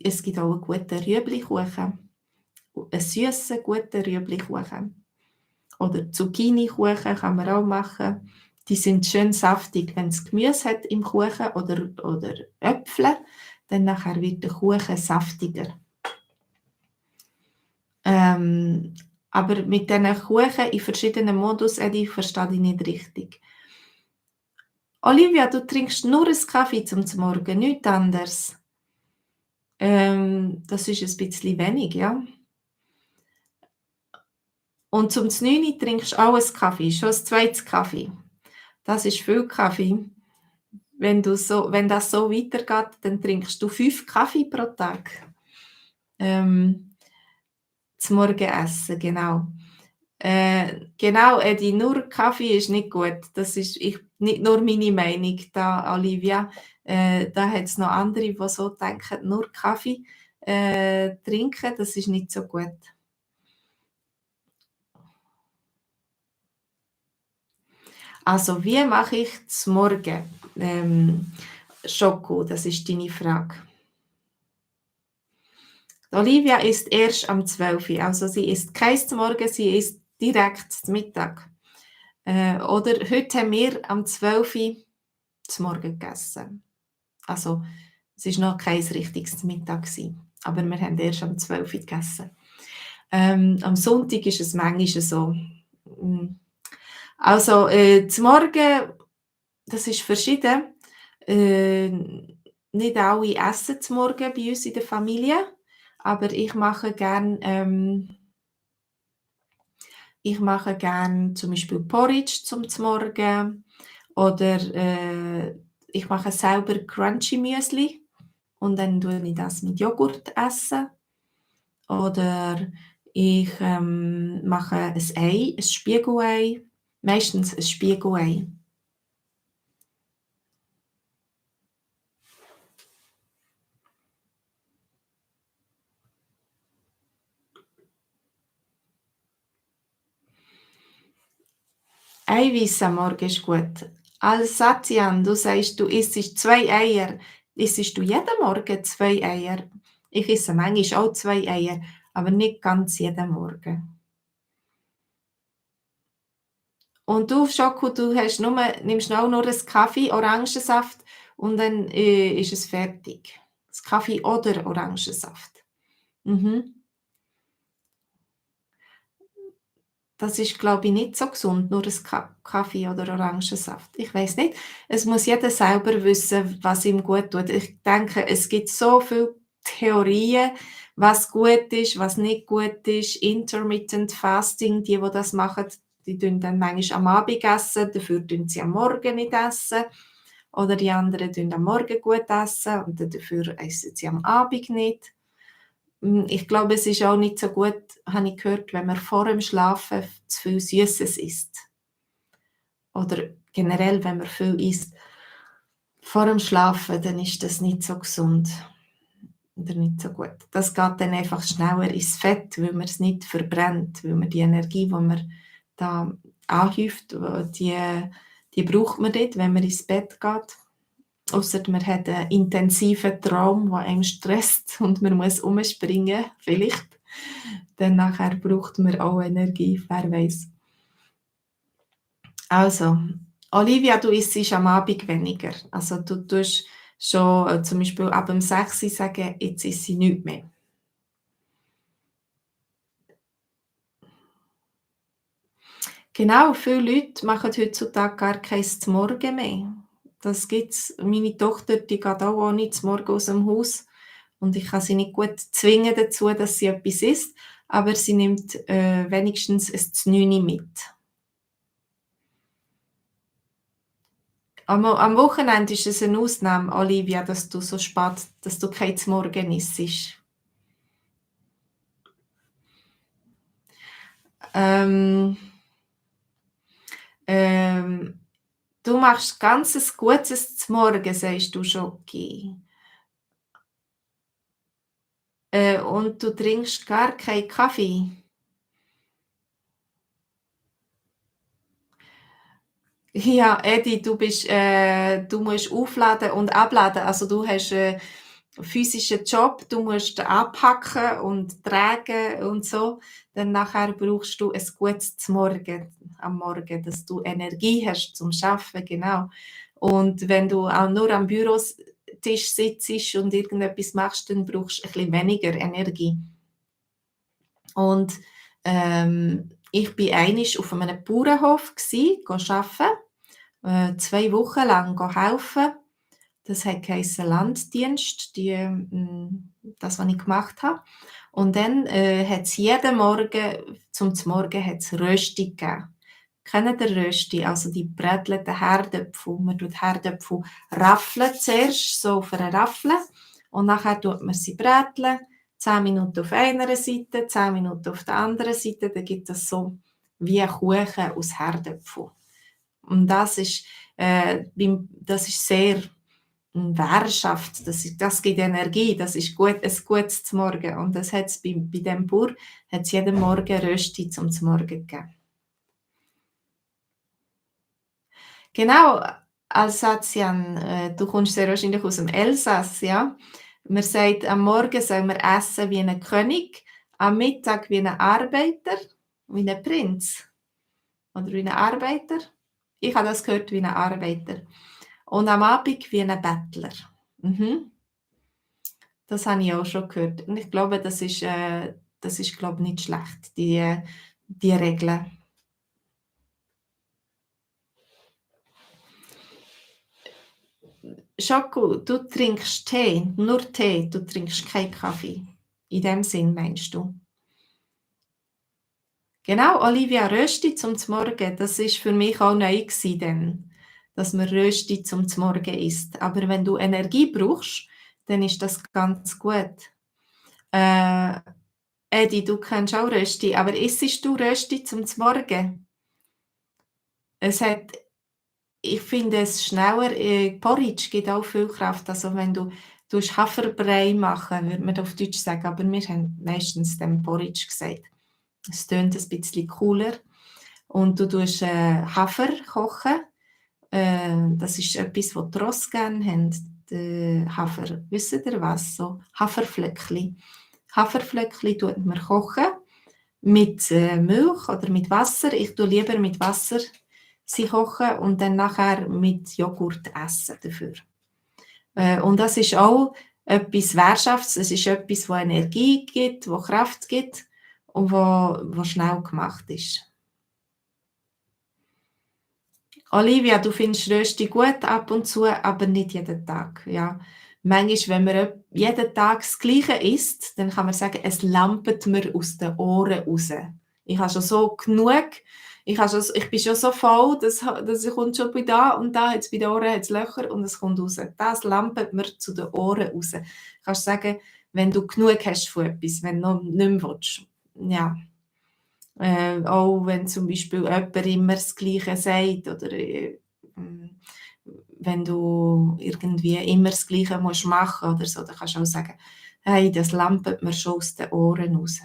Es gibt auch einen guten Rüeblikuchen, einen süßen, guten Rüeblikuchen. Oder Zucchini-Kuchen kann man auch machen. Die sind schön saftig, wenn es Gemüse hat im Kuchen oder Äpfel, dann nachher wird der Kuchen saftiger. Aber mit diesen Kuchen in verschiedenen Modus, Edi, verstehe ich nicht richtig. Olivia, du trinkst nur einen Kaffee zum Morgen, nichts anderes. Das ist ein bisschen wenig, ja. Und zum 9 trinkst du auch einen Kaffee, schon ein zweites Kaffee. Das ist viel Kaffee. Wenn das so weitergeht, dann trinkst du 5 Kaffee pro Tag. Zum Morgenessen, genau. Genau, Edi, nur Kaffee ist nicht gut. nicht nur meine Meinung da, Olivia. Da hat es noch andere, die so denken, nur Kaffee trinken, das ist nicht so gut. Also, wie mache ich zum Morgen Schoko? Das ist deine Frage. Olivia isst erst am 12 Uhr, also sie isst keins zum Morgen, sie isst direkt zum Mittag. Oder heute haben wir am 12 Uhr zum Morgen gegessen. Also, es war noch kein richtiges Mittag gewesen, aber wir haben erst am 12 Uhr gegessen. Am Sonntag ist es manchmal so. Mm. Also, zum Morgen, das ist verschieden. Äh, nicht alle essen zum Morgen bei uns in der Familie, aber ich mache gern zum Beispiel Porridge zum Morgen oder ich mache selber Crunchy Müsli und dann tue ich das mit Joghurt essen. Oder ich mache ein Ei, ein Spiegelei, meistens ein Spiegelei. Eiweiß am Morgen ist gut. Alsatian, du sagst, du isst 2 Eier. Isst du jeden Morgen 2 Eier? Ich esse manchmal auch 2 Eier, aber nicht ganz jeden Morgen. Und du, Schoko, du nimmst auch nur einen Kaffee, Orangensaft und dann ist es fertig. Das Kaffee oder Orangensaft. Mhm. Das ist, glaube ich, nicht so gesund, nur ein Kaffee oder Orangensaft. Ich weiß nicht. Es muss jeder selber wissen, was ihm gut tut. Ich denke, es gibt so viele Theorien, was gut ist, was nicht gut ist. Intermittent Fasting, die das machen, die tun dann manchmal am Abend essen, dafür tun sie am Morgen nicht essen. Oder die anderen tun am Morgen gut essen und dafür essen sie am Abend nicht. Ich glaube, es ist auch nicht so gut, habe ich gehört, wenn man vor dem Schlafen zu viel Süßes isst. Oder generell, wenn man viel isst vor dem Schlafen, dann ist das nicht so gesund oder nicht so gut. Das geht dann einfach schneller ins Fett, weil man es nicht verbrennt, weil man die Energie, die man da anhäuft, die braucht man nicht, wenn man ins Bett geht. Ausser man hat einen intensiven Traum, der einem stresst und man muss umspringen, vielleicht. Dann nachher braucht man auch Energie, wer weiß. Also, Olivia, du isst am Abend weniger. Also du tust schon zum Beispiel ab dem 6 Uhr sagen, jetzt esse ich nichts mehr. Genau, viele Leute machen heutzutage gar kein Morgen mehr. Das gibt's. Meine Tochter, die geht auch ohne Morgen aus dem Haus und ich kann sie nicht gut zwingen dazu, dass sie etwas isst, aber sie nimmt wenigstens ein Znüni mit. Am Wochenende ist es eine Ausnahme, Olivia, dass du so spät, dass du kein Morgen isst. Ähm, ähm, du machst ganzes Gutes Morgen, sagst du, Schoki. Und du trinkst gar keinen Kaffee. Ja, Edi, du musst aufladen und abladen. Also du hast einen physischen Job, du musst anpacken und tragen und so. Dann nachher brauchst du ein gutes Morgen, am Morgen, dass du Energie hast zum Schaffen, genau. Und wenn du auch nur am Bürotisch sitzt und irgendetwas machst, dann brauchst du ein bisschen weniger Energie. Und ich war einmal auf einem Bauernhof arbeiten. 2 Wochen lang helfen. Das heisst Landdienst, das, was ich gemacht habe. Und dann hat es jeden Morgen, zum Morgen hat's Rösti gegeben. Kennt ihr Rösti? Also die brätelten Herdöpfel. Man tut Herdöpfel raffeln zuerst, so auf einer Raffel. Und nachher tut man sie bräteln. 10 Minuten auf einer Seite, 10 Minuten auf der anderen Seite. Dann gibt es so wie ein Kuchen aus Herdöpfel. Und das ist Das ist sehr Währschaft, das gibt Energie, das ist gut, ein gutes zum Morgen. Und das hat's bei dem Bauer hat's jeden Morgen Rösti zum Morgen gegeben. Genau, Alsatian, du kommst sehr wahrscheinlich aus dem Elsass, ja? Man sagt, am Morgen soll man essen wie ein König, am Mittag wie ein Arbeiter, wie ein Prinz oder wie ein Arbeiter. Ich habe das gehört wie ein Arbeiter. Und am Abend wie ein Bettler. Mhm. Das habe ich auch schon gehört. Und ich glaube, das ist glaube nicht schlecht, die Regeln. Schoko, du trinkst Tee, nur Tee, du trinkst keinen Kaffee. In dem Sinn meinst du? Genau, Olivia, Rösti zum Morgen, das ist für mich auch neu gewesen dann, dass man Rösti zum Morgen isst. Aber wenn du Energie brauchst, dann ist das ganz gut. Äh, Edi, du kennst auch Rösti, aber isst du Rösti zum Morgen? Es hat Ich finde es schneller Porridge gibt auch viel Kraft. Also, wenn du Haferbrei machen, würde man auf Deutsch sagen, aber wir haben meistens dem Porridge gesagt. Es tönt ein bisschen cooler. Und du tust Hafer kochen. Das ist etwas, was die Ross gerne haben. Hafer, wisst ihr was? So Haferflöckli. Haferflöckli tut man kochen mit Milch oder mit Wasser. Ich tue lieber mit Wasser sie kochen und dann nachher mit Joghurt essen dafür. Und das ist auch etwas Währschafts, es ist etwas, wo Energie gibt, wo Kraft gibt und wo schnell gemacht ist. Olivia, du findest Rösti gut ab und zu, aber nicht jeden Tag. Ja. Manchmal, wenn man jeden Tag das Gleiche isst, dann kann man sagen, es lampet mir aus den Ohren raus. Ich habe schon so genug, ich bin schon so voll, dass ich kommt schon bei da und da hat's bei den Ohren hat's Löcher und es kommt raus. Das lampet mir zu den Ohren raus. Du kannst sagen, wenn du genug hast von etwas, wenn du noch nicht mehr willst. Ja. Auch wenn zum Beispiel jemand immer das Gleiche sagt oder wenn du irgendwie immer das Gleiche musst machen oder so, dann kannst du auch sagen, hey, das lampet mir schon aus den Ohren raus.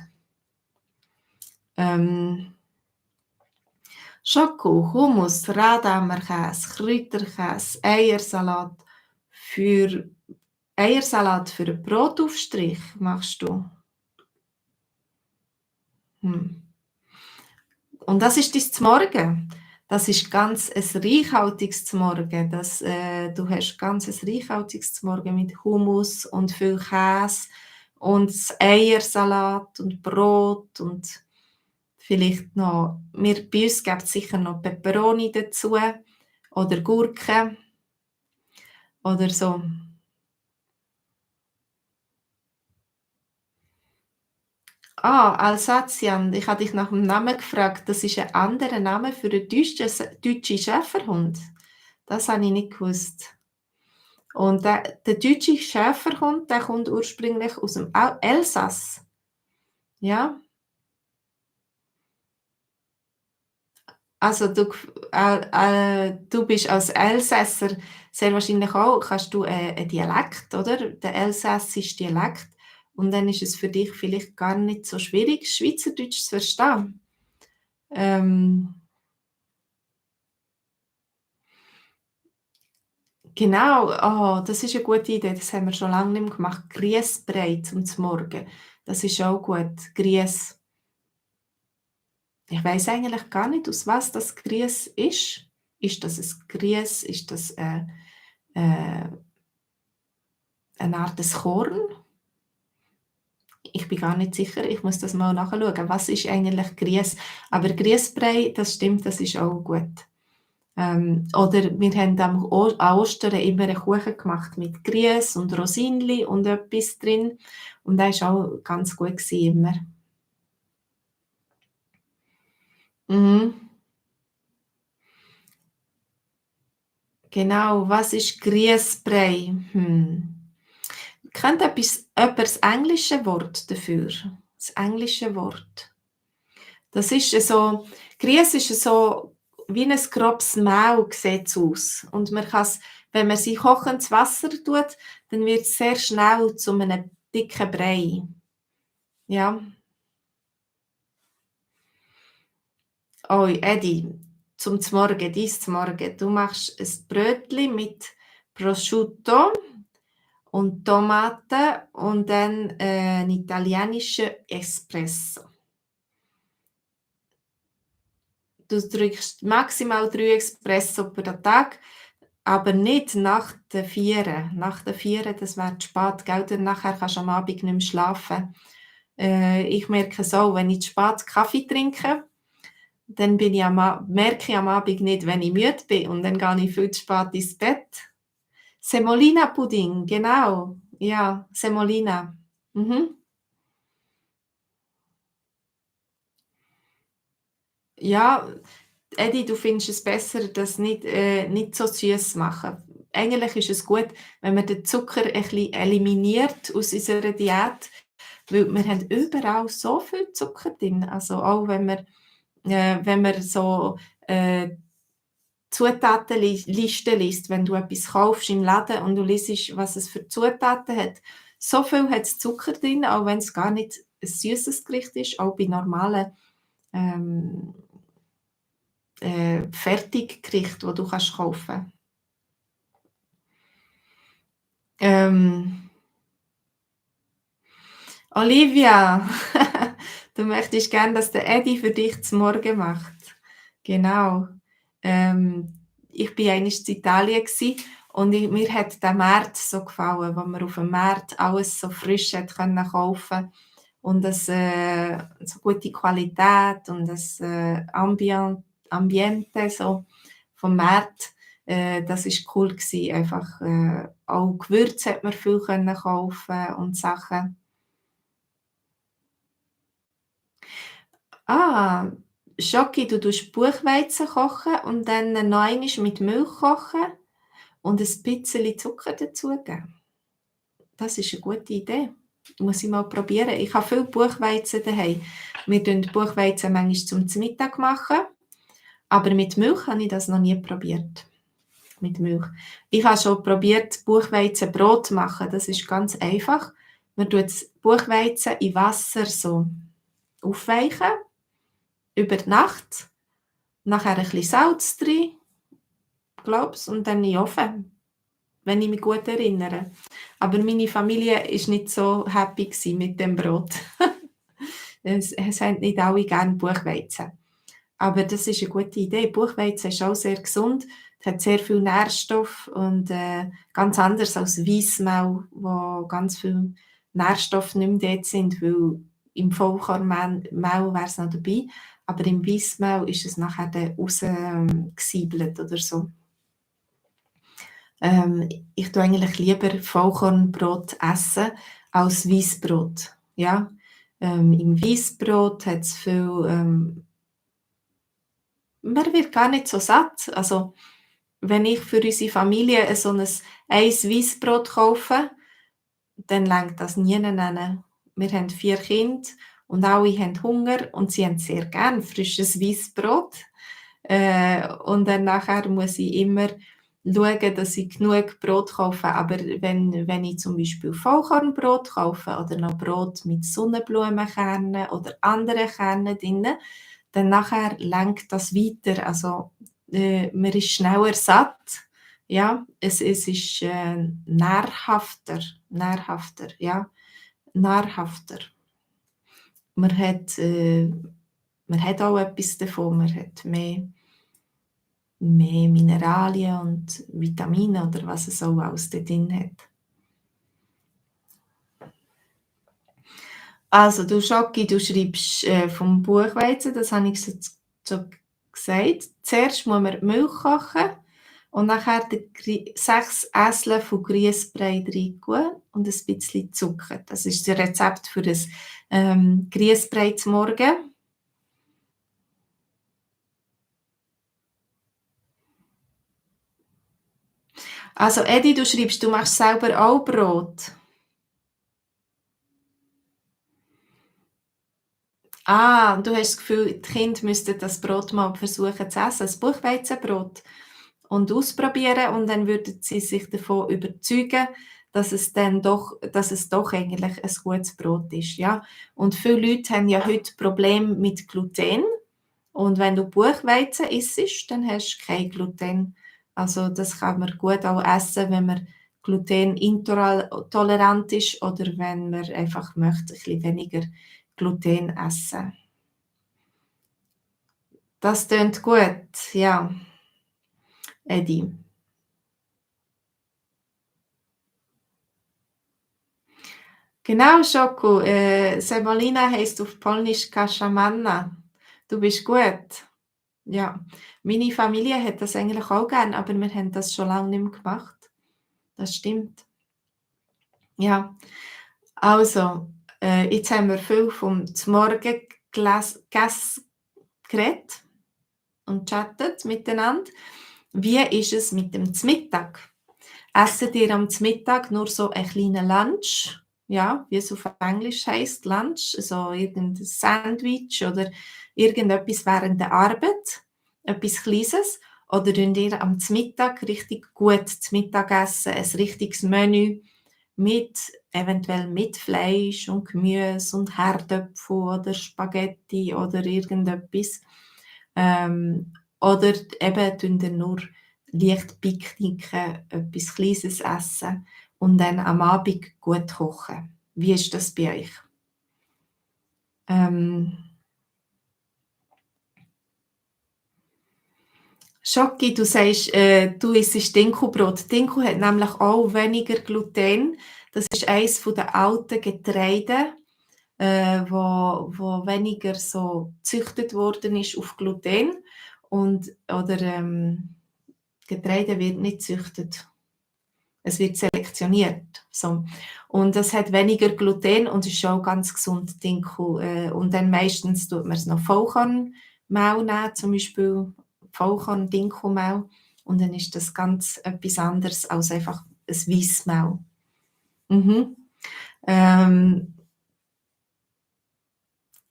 Schoko, Hummus, Radamerkäse, Kräuterkäse, Eiersalat für einen Brotaufstrich machst du. Und das ist dein Morgen. Das ist ganz ein reichhaltiges Morgen. Du hast ganz ein reichhaltiges Morgen mit Hummus und viel Käse und Eiersalat und Brot und vielleicht noch, bei uns gibt es sicher noch Peperoni dazu oder Gurken oder so. Alsatian, ich habe dich nach dem Namen gefragt. Das ist ein anderer Name für einen deutschen Schäferhund. Das habe ich nicht gewusst. Und der deutsche Schäferhund, der kommt ursprünglich aus dem Elsass. Ja, also du bist als Elsässer sehr wahrscheinlich auch, kannst du einen Dialekt, oder? Der elsässische Dialekt. Und dann ist es für dich vielleicht gar nicht so schwierig, Schweizerdeutsch zu verstehen. Genau, das ist eine gute Idee, das haben wir schon lange nicht mehr gemacht. Grüßbrei zum Morgen, das ist auch gut. Grüß. Ich weiß eigentlich gar nicht, aus was das Grüß ist. Ist das ein Grüß? Ist das äh, eine Art des Korn? Ich bin gar nicht sicher, ich muss das mal nachschauen. Was ist eigentlich Grüß? Aber Grüßbrei, das stimmt, das ist auch gut. Oder wir haben an Ostern immer einen Kuchen gemacht mit Grüß und Rosinli und etwas drin. Und der war auch ganz gut gewesen, immer. Mhm. Genau, was ist Grüßbrei? Kennt jemand das englische Wort dafür? Das englische Wort. Das ist so, Grüß ist so wie ein grobes Mehl sieht's aus. Und man kann's, wenn man es in kochendes Wasser tut, dann wird es sehr schnell zu einem dicken Brei. Ja. Oh, Edi, zum Zmorgen, dies Zmorgen. Du machst ein Brötli mit Prosciutto und Tomaten und dann, 'n italienischen Espresso. Du trinkst maximal 3 Espresso pro Tag, aber nicht nach der 4. Nach der 4, das wäre zu spät, gell? Dann nachher kannst du am Abend nicht mehr schlafen. Ich merke es auch, wenn ich zu spät Kaffee trinke, dann bin ich merke ich am Abend nicht, wenn ich müde bin und dann gehe ich viel zu spät ins Bett. Semolina-Pudding, genau. Ja, Semolina. Mhm. Ja, Edi, du findest es besser, das nicht so süß zu machen. Eigentlich ist es gut, wenn man den Zucker ein bisschen eliminiert aus unserer Diät, weil wir haben überall so viel Zucker drin. Also auch wenn man so, Zutatenliste liest, wenn du etwas kaufst im Laden und du liest, was es für Zutaten hat. So viel hat's Zucker drin, auch wenn es gar nicht ein süßes Gericht ist, auch bei normalen, ähm, Fertiggerichten, die du kannst kaufen. Ähm, Olivia, du möchtest gern, dass der Eddie für dich zum Morgen macht. Genau. Ähm, ich bin einmal in Italien und mir hat der Markt so gefallen, wo man auf dem Markt alles so frisch hat können kaufen und das so gute Qualität und das Ambiente so vom Markt, das ist cool gsi. Einfach, auch Gewürze hat man viel können kaufen und Sachen. Ah, Schoki, du tust Buchweizen kochen und dann noch einmal mit Milch kochen und ein bisschen Zucker dazugeben. Das ist eine gute Idee. Muss ich mal probieren. Ich habe viel Buchweizen daheim. Wir tun Buchweizen manchmal zum Mittag machen, aber mit Milch habe ich das noch nie probiert. Mit Milch. Ich habe schon probiert, Buchweizenbrot zu machen. Das ist ganz einfach. Man tut das Buchweizen in Wasser so aufweichen, über die Nacht. Nachher ein bisschen Salz drin, glaub's, und dann in den Ofen, wenn ich mich gut erinnere. Aber meine Familie ist nicht so happy gsi mit dem Brot. Es haben nicht alle gerne Buchweizen. Aber das ist eine gute Idee. Buchweizen ist auch sehr gesund, es hat sehr viel Nährstoff und, ganz anders als Weissmehl, wo ganz viel Nährstoffe nicht mehr dort sind, weil im Vollkornmehl wäre es noch dabei, aber im Weissmehl ist es nachher dann raus, gesiebelt oder so. Ich tue eigentlich lieber Vollkornbrot essen als Weissbrot, ja. Im Weissbrot hat's viel, man wird gar nicht so satt. Also, wenn ich für unsere Familie so 'n Weissbrot kaufe, dann langt das nieneine. Wir haben 4 Kinder und alle haben Hunger und sie haben sehr gern frisches Weissbrot. Und dann nachher muss ich immer schauen, dass ich genug Brot kaufe. Aber wenn ich zum Beispiel Vollkornbrot kaufe oder noch Brot mit Sonnenblumenkernen oder anderen Kernen drin, dann nachher lenkt das weiter. Also, man ist schneller satt. Ja, es ist, nährhafter, ja, nahrhafter. Man hat, äh man hat auch etwas davon, man hat mehr Mineralien und Vitamine oder was es auch alles da drin hat. Also, du Schoki, du schreibst, vom Buchweizen, das habe ich so gesagt. Zuerst muss man die Milch kochen und nachher den 6 Esslöffel Grießbrei reintun und ein bisschen Zucker. Das ist das Rezept für das, Grießbrei zum Morgen. Also, Edi, du schreibst, du machst selber auch Brot. Du hast das Gefühl, die Kinder müssten das Brot mal versuchen zu essen, das Buchweizenbrot, und ausprobieren und dann würden sie sich davon überzeugen, dass es doch eigentlich ein gutes Brot ist, ja. Und viele Leute haben ja heute Probleme mit Gluten und wenn du Buchweizen isst, dann hast du kein Gluten. Also, das kann man gut auch essen, wenn man glutenintolerant ist oder wenn man einfach möchte, ein bisschen weniger Gluten essen. Das tönt gut, ja, Edi. Genau, Schoko. Semolina heisst auf Polnisch Kascha manna. Du bist gut. Ja, meine Familie hat das eigentlich auch gern, aber wir haben das schon lange nicht mehr gemacht. Das stimmt. Ja, also, jetzt haben wir viel vom Zmorgen geredet und chattet miteinander. Wie ist es mit dem Zmittag? Esset ihr am Mittag nur so einen kleinen Lunch? Ja, wie es auf Englisch heisst, Lunch, so irgendein Sandwich oder irgendetwas während der Arbeit, etwas Kleines? Oder könnt ihr am Mittag richtig gut zu Mittag essen, ein richtiges Menü eventuell mit Fleisch und Gemüse und Herdöpfel oder Spaghetti oder irgendetwas? Oder eben könnt ihr nur leicht picknicken, etwas Kleines essen und dann am Abend gut kochen. Wie ist das bei euch? Ähm, Schoki, du sagst, du isst Dinkelbrot. Dinkel hat nämlich auch weniger Gluten. Das ist eines der alten Getreide, wo weniger so gezüchtet worden ist auf Gluten. Getreide wird nicht gezüchtet. Es wird selektioniert. So. Und es hat weniger Gluten und ist auch ganz gesund, Dinkel. Und dann meistens tut man es noch Vollkornmehl nehmen, zum Beispiel Vollkorn-Dinkelmehl. Und dann ist das ganz etwas anderes als einfach ein Weissmehl. Mhm. Ähm,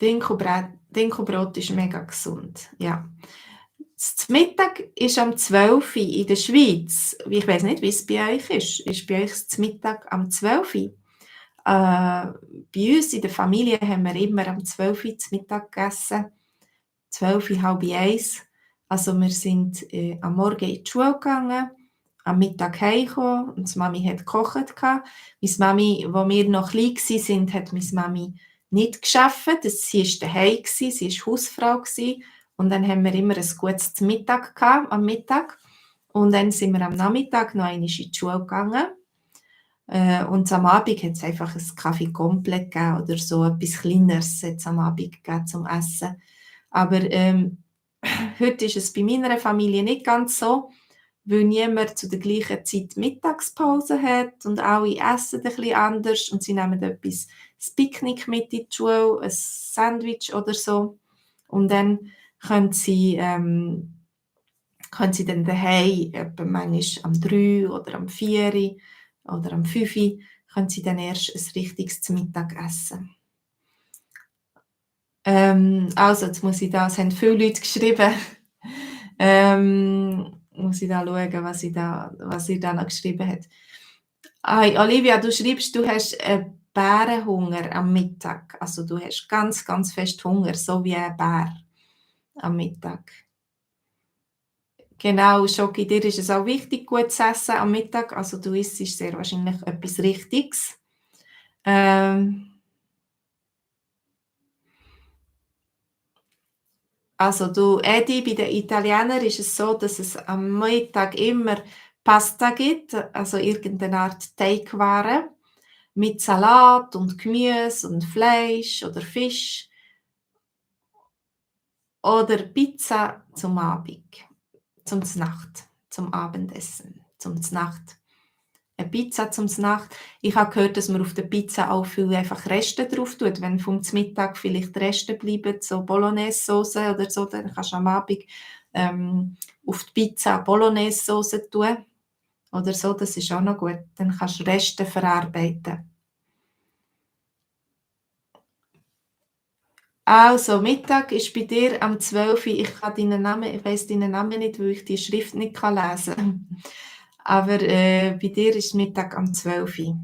Dinkelbrot ist mega gesund, ja. Das Mittag ist am 12 Uhr in der Schweiz. Ich weiß nicht, wie es bei euch ist. Ist bei euch das Mittag am 12 Uhr? Bei uns in der Familie haben wir immer am 12 Uhr zu Mittag gegessen. 12 Uhr, halb eins. Also wir sind am Morgen in die Schule gegangen, am Mittag heimgekommen und die Mami hat gekocht. Meine Mami, als wir noch klein waren, hat meine Mami nicht gearbeitet. Sie war daheim, sie war Hausfrau. Und dann haben wir immer ein gutes Mittag gehabt, am Mittag. Und dann sind wir am Nachmittag noch einmal in die Schule gegangen. Und am Abend hat es einfach ein Kaffee komplett gegeben oder so etwas Kleineres hat's am Abend gegeben zum Essen. Aber heute ist es bei meiner Familie nicht ganz so, weil niemand zu der gleichen Zeit Mittagspause hat und alle essen ein bisschen anders und sie nehmen etwas, das Picknick mit in die Schule, ein Sandwich oder so. Und dann können sie, dann daheim, etwa manchmal am 3 oder am 4 oder am 5 können sie dann erst ein richtiges Mittag essen. Also, jetzt muss ich da, es haben viele Leute geschrieben. Muss ich da schauen, was ihr da noch geschrieben hat. Olivia, du schreibst, du hast Bärenhunger am Mittag. Also du hast ganz, ganz fest Hunger, so wie ein Bär am Mittag. Genau, Schoki, dir ist es auch wichtig, gut zu essen am Mittag. Also du isst sehr wahrscheinlich etwas Richtiges. Also du, Edi, bei den Italienern ist es so, dass es am Mittag immer Pasta gibt, also irgendeine Art Teigware mit Salat und Gemüse und Fleisch oder Fisch oder Pizza zum Abend, zum Znacht, zum Abendessen, zum Znacht. Eine Pizza zum Znacht. Ich habe gehört, dass man auf der Pizza auch viel einfach Reste drauf tut. Wenn vom Mittag vielleicht Reste bleiben, so Bolognese-Sauce oder so, dann kannst du am Abend auf die Pizza Bolognese-Sauce tun oder so. Das ist auch noch gut. Dann kannst du Reste verarbeiten. Also, Mittag ist bei dir am 12 Uhr. Ich weiss deinen Namen nicht, weil ich die Schrift nicht lesen kann. Aber bei dir ist Mittag am 12 Uhr.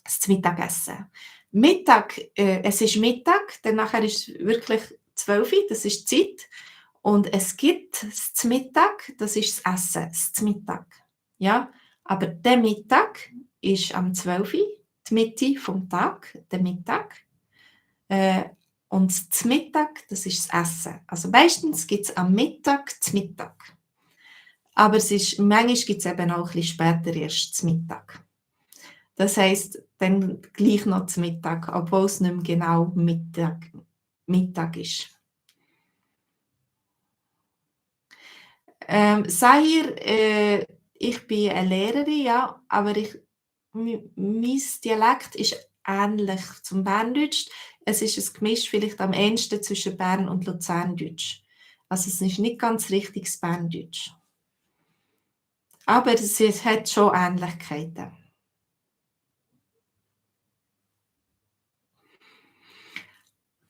Das Mittagessen. Mittag, es ist Mittag, dann nachher ist wirklich 12 Uhr, das ist die Zeit. Und es gibt das Mittag, das ist das Essen, das Mittag. Ja? Aber der Mittag ist am 12 Uhr, die Mitte vom Tag, der Mittag. Und das Mittag, das ist das Essen. Also meistens gibt es am Mittag das Mittag. Aber manchmal gibt es eben auch ein bisschen später erst das Mittag. Das heisst, dann gleich noch zum Mittag, obwohl es nicht mehr genau Mittag ist. Sahir, ich bin eine Lehrerin, ja, aber mein Dialekt ist ähnlich zum Berndeutsch. Es ist ein Gemisch vielleicht am ehesten zwischen Bern und Luzerndeutsch. Also es ist nicht ganz richtiges Berndeutsch. Aber es hat schon Ähnlichkeiten.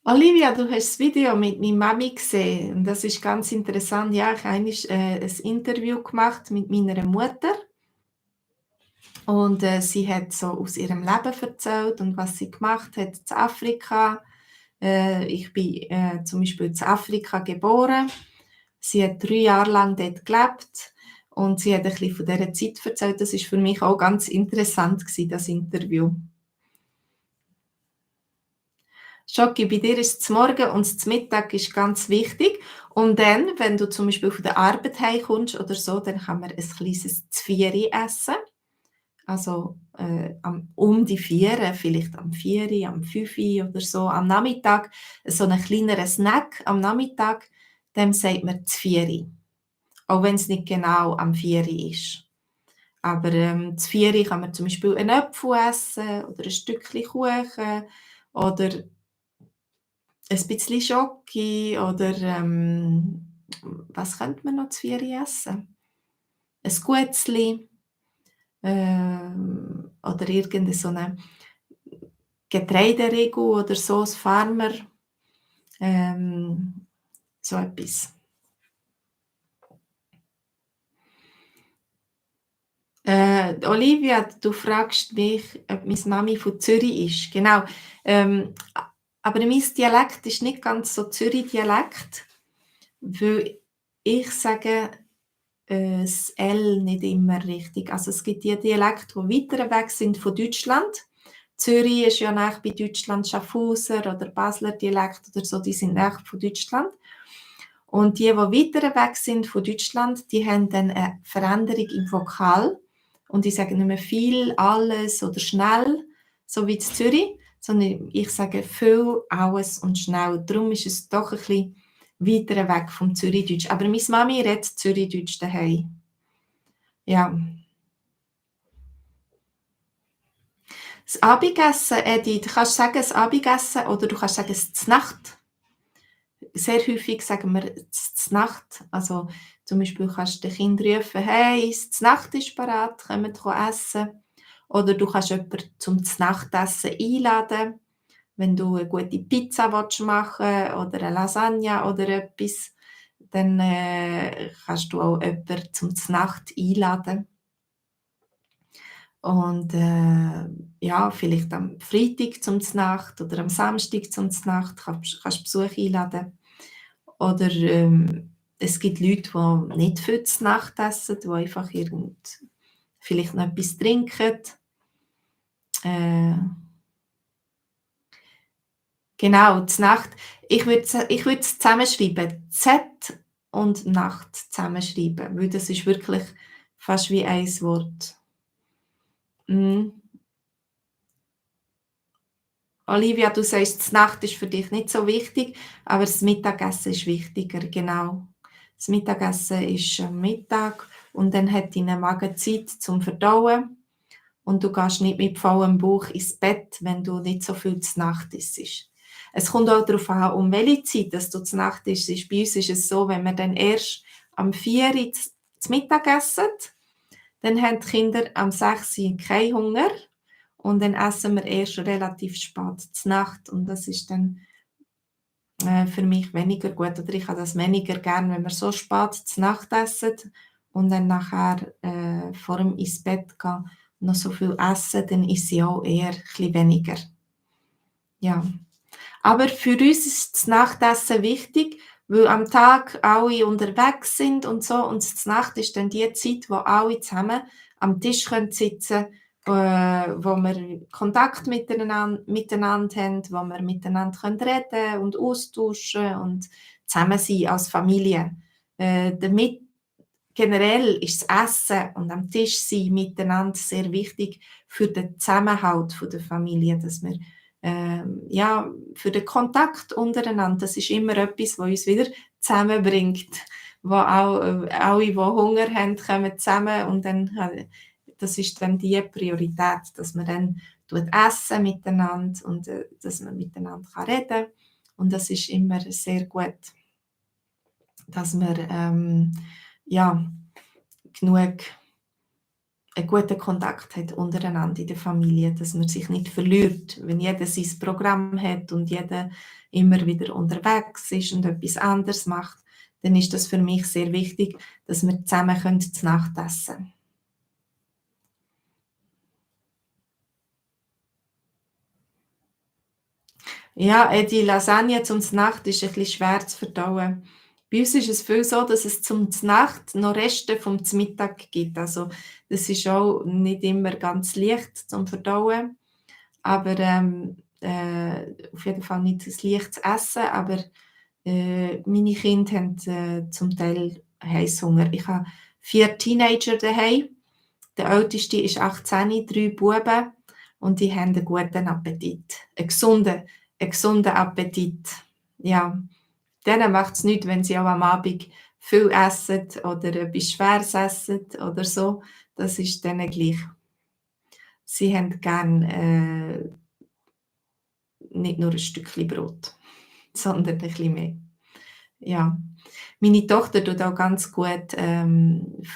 Olivia, du hast das Video mit meiner Mami gesehen und das ist ganz interessant. Ja, ich habe einmal ein Interview gemacht mit meiner Mutter und sie hat so aus ihrem Leben erzählt und was sie gemacht hat in Afrika. Ich bin zum Beispiel in Afrika geboren. Sie hat 3 Jahre lang dort gelebt und sie hat ein bisschen von dieser Zeit erzählt. Das ist für mich auch ganz interessant gewesen, das Interview. Schoki, bei dir ist es Morgen und das Mittag ist ganz wichtig. Und dann, wenn du zum Beispiel von der Arbeit heimkommst oder so, dann kann man ein kleines Zvieri essen. Also um die 4, vielleicht am 4, am 5 oder so, am Nachmittag, so einen kleineren Snack am Nachmittag, dem sagt man Zvieri. Auch wenn es nicht genau am 4 ist. Aber zu 4 kann man zum Beispiel einen Apfel essen oder ein Stückchen Kuchen oder ein bisschen Schoki oder was könnte man noch zu 4 essen? Ein Guetzli oder irgendeine so eine Getreideriegel oder so, ein Farmer, so etwas. Olivia, du fragst mich, ob meine Mami von Zürich ist. Genau. Aber mein Dialekt ist nicht ganz so Zürich-Dialekt, weil ich sage das L nicht immer richtig. Also es gibt die Dialekte, die weiter weg sind von Deutschland. Zürich ist ja nach bei Deutschland, Schaffhauser oder Basler Dialekt oder so, die sind nach von Deutschland. Und die weiter weg sind von Deutschland, die haben dann eine Veränderung im Vokal und die sagen nicht mehr viel, alles oder schnell, so wie in Zürich, sondern ich sage viel, alles und schnell. Darum ist es doch ein bisschen weiter weg vom Zürichdeutsch. Aber meine Mami redet Zürichdeutsch daheim. Ja. Das Abendessen, Edi, du kannst sagen das Abendessen oder du kannst sagen das Znacht. Sehr häufig sagen wir Znacht. Also zum Beispiel kannst du den Kindern rufen, hey, das Znacht ist bereit, kommt essen. Oder du kannst jemanden zum Znachtessen einladen, wenn du eine gute Pizza machen willst oder eine Lasagne oder etwas, dann kannst du auch jemanden zum Znacht einladen. Und ja, vielleicht am Freitag zum Znacht oder am Samstag zum Znacht kannst du Besuch einladen. Oder es gibt Leute, die nicht viel Znacht essen, die einfach vielleicht noch etwas trinken. Genau, Znacht. Ich würde es zusammenschreiben. Z und Nacht zusammenschreiben, weil das ist wirklich fast wie ein Wort. Olivia, du sagst, die Nacht ist für dich nicht so wichtig, aber das Mittagessen ist wichtiger, genau. Das Mittagessen ist am Mittag und dann hat dein Magen Zeit zum Verdauen und du gehst nicht mit vollem Bauch ins Bett, wenn du nicht so viel zur Nacht isst. Es kommt auch darauf an, um welche Zeit dass du zur Nacht isst. Bei uns ist es so, wenn wir dann erst am 4 Uhr zu Mittag essen, dann haben die Kinder am 6 Uhr keinen Hunger. Und dann essen wir erst relativ spät zur Nacht und das ist dann für mich weniger gut oder ich habe das weniger gern, wenn wir so spät zu Nacht essen und dann nachher, vor dem ins Bett gehen noch so viel essen, dann ist sie auch eher ein bisschen weniger. Ja. Aber für uns ist das Nachtessen wichtig, weil am Tag alle unterwegs sind und so und die Nacht ist dann die Zeit, wo alle zusammen am Tisch können sitzen, wo wir Kontakt miteinander haben, wo wir miteinander reden können und austauschen und zusammen sein als Familie. Damit generell ist das Essen und am Tisch sein miteinander sehr wichtig für den Zusammenhalt der Familie, dass wir ja, für den Kontakt untereinander, das ist immer etwas, was uns wieder zusammenbringt, wo auch alle, die Hunger haben, kommen zusammen und dann, das ist dann die Priorität, dass man dann essen miteinander und dass man miteinander reden kann. Und das ist immer sehr gut, dass wir ja, genug einen guten Kontakt hat untereinander in der Familie, dass man sich nicht verliert. Wenn jeder sein Programm hat und jeder immer wieder unterwegs ist und etwas anderes macht, dann ist das für mich sehr wichtig, dass wir zusammen zu Nacht essen können. Ja, die Lasagne zum Nacht ist ein bisschen schwer zu verdauen. Bei uns ist es viel so, dass es zum Nacht noch Reste vom Mittag gibt. Also das ist auch nicht immer ganz leicht zum Verdauen, aber auf jeden Fall nicht ein leichtes Essen, aber meine Kinder haben zum Teil Heisshunger. Ich habe 4 Teenager daheim. Der älteste ist 18, 3 Buben und die haben einen guten Appetit. Einen gesunden Appetit. Ja, denen macht es nichts, wenn sie auch am Abend viel essen oder etwas Schweres essen oder so. Das ist denen gleich. Sie haben gern nicht nur ein Stückchen Brot, sondern ein bisschen mehr. Ja. Meine Tochter tut auch ganz gut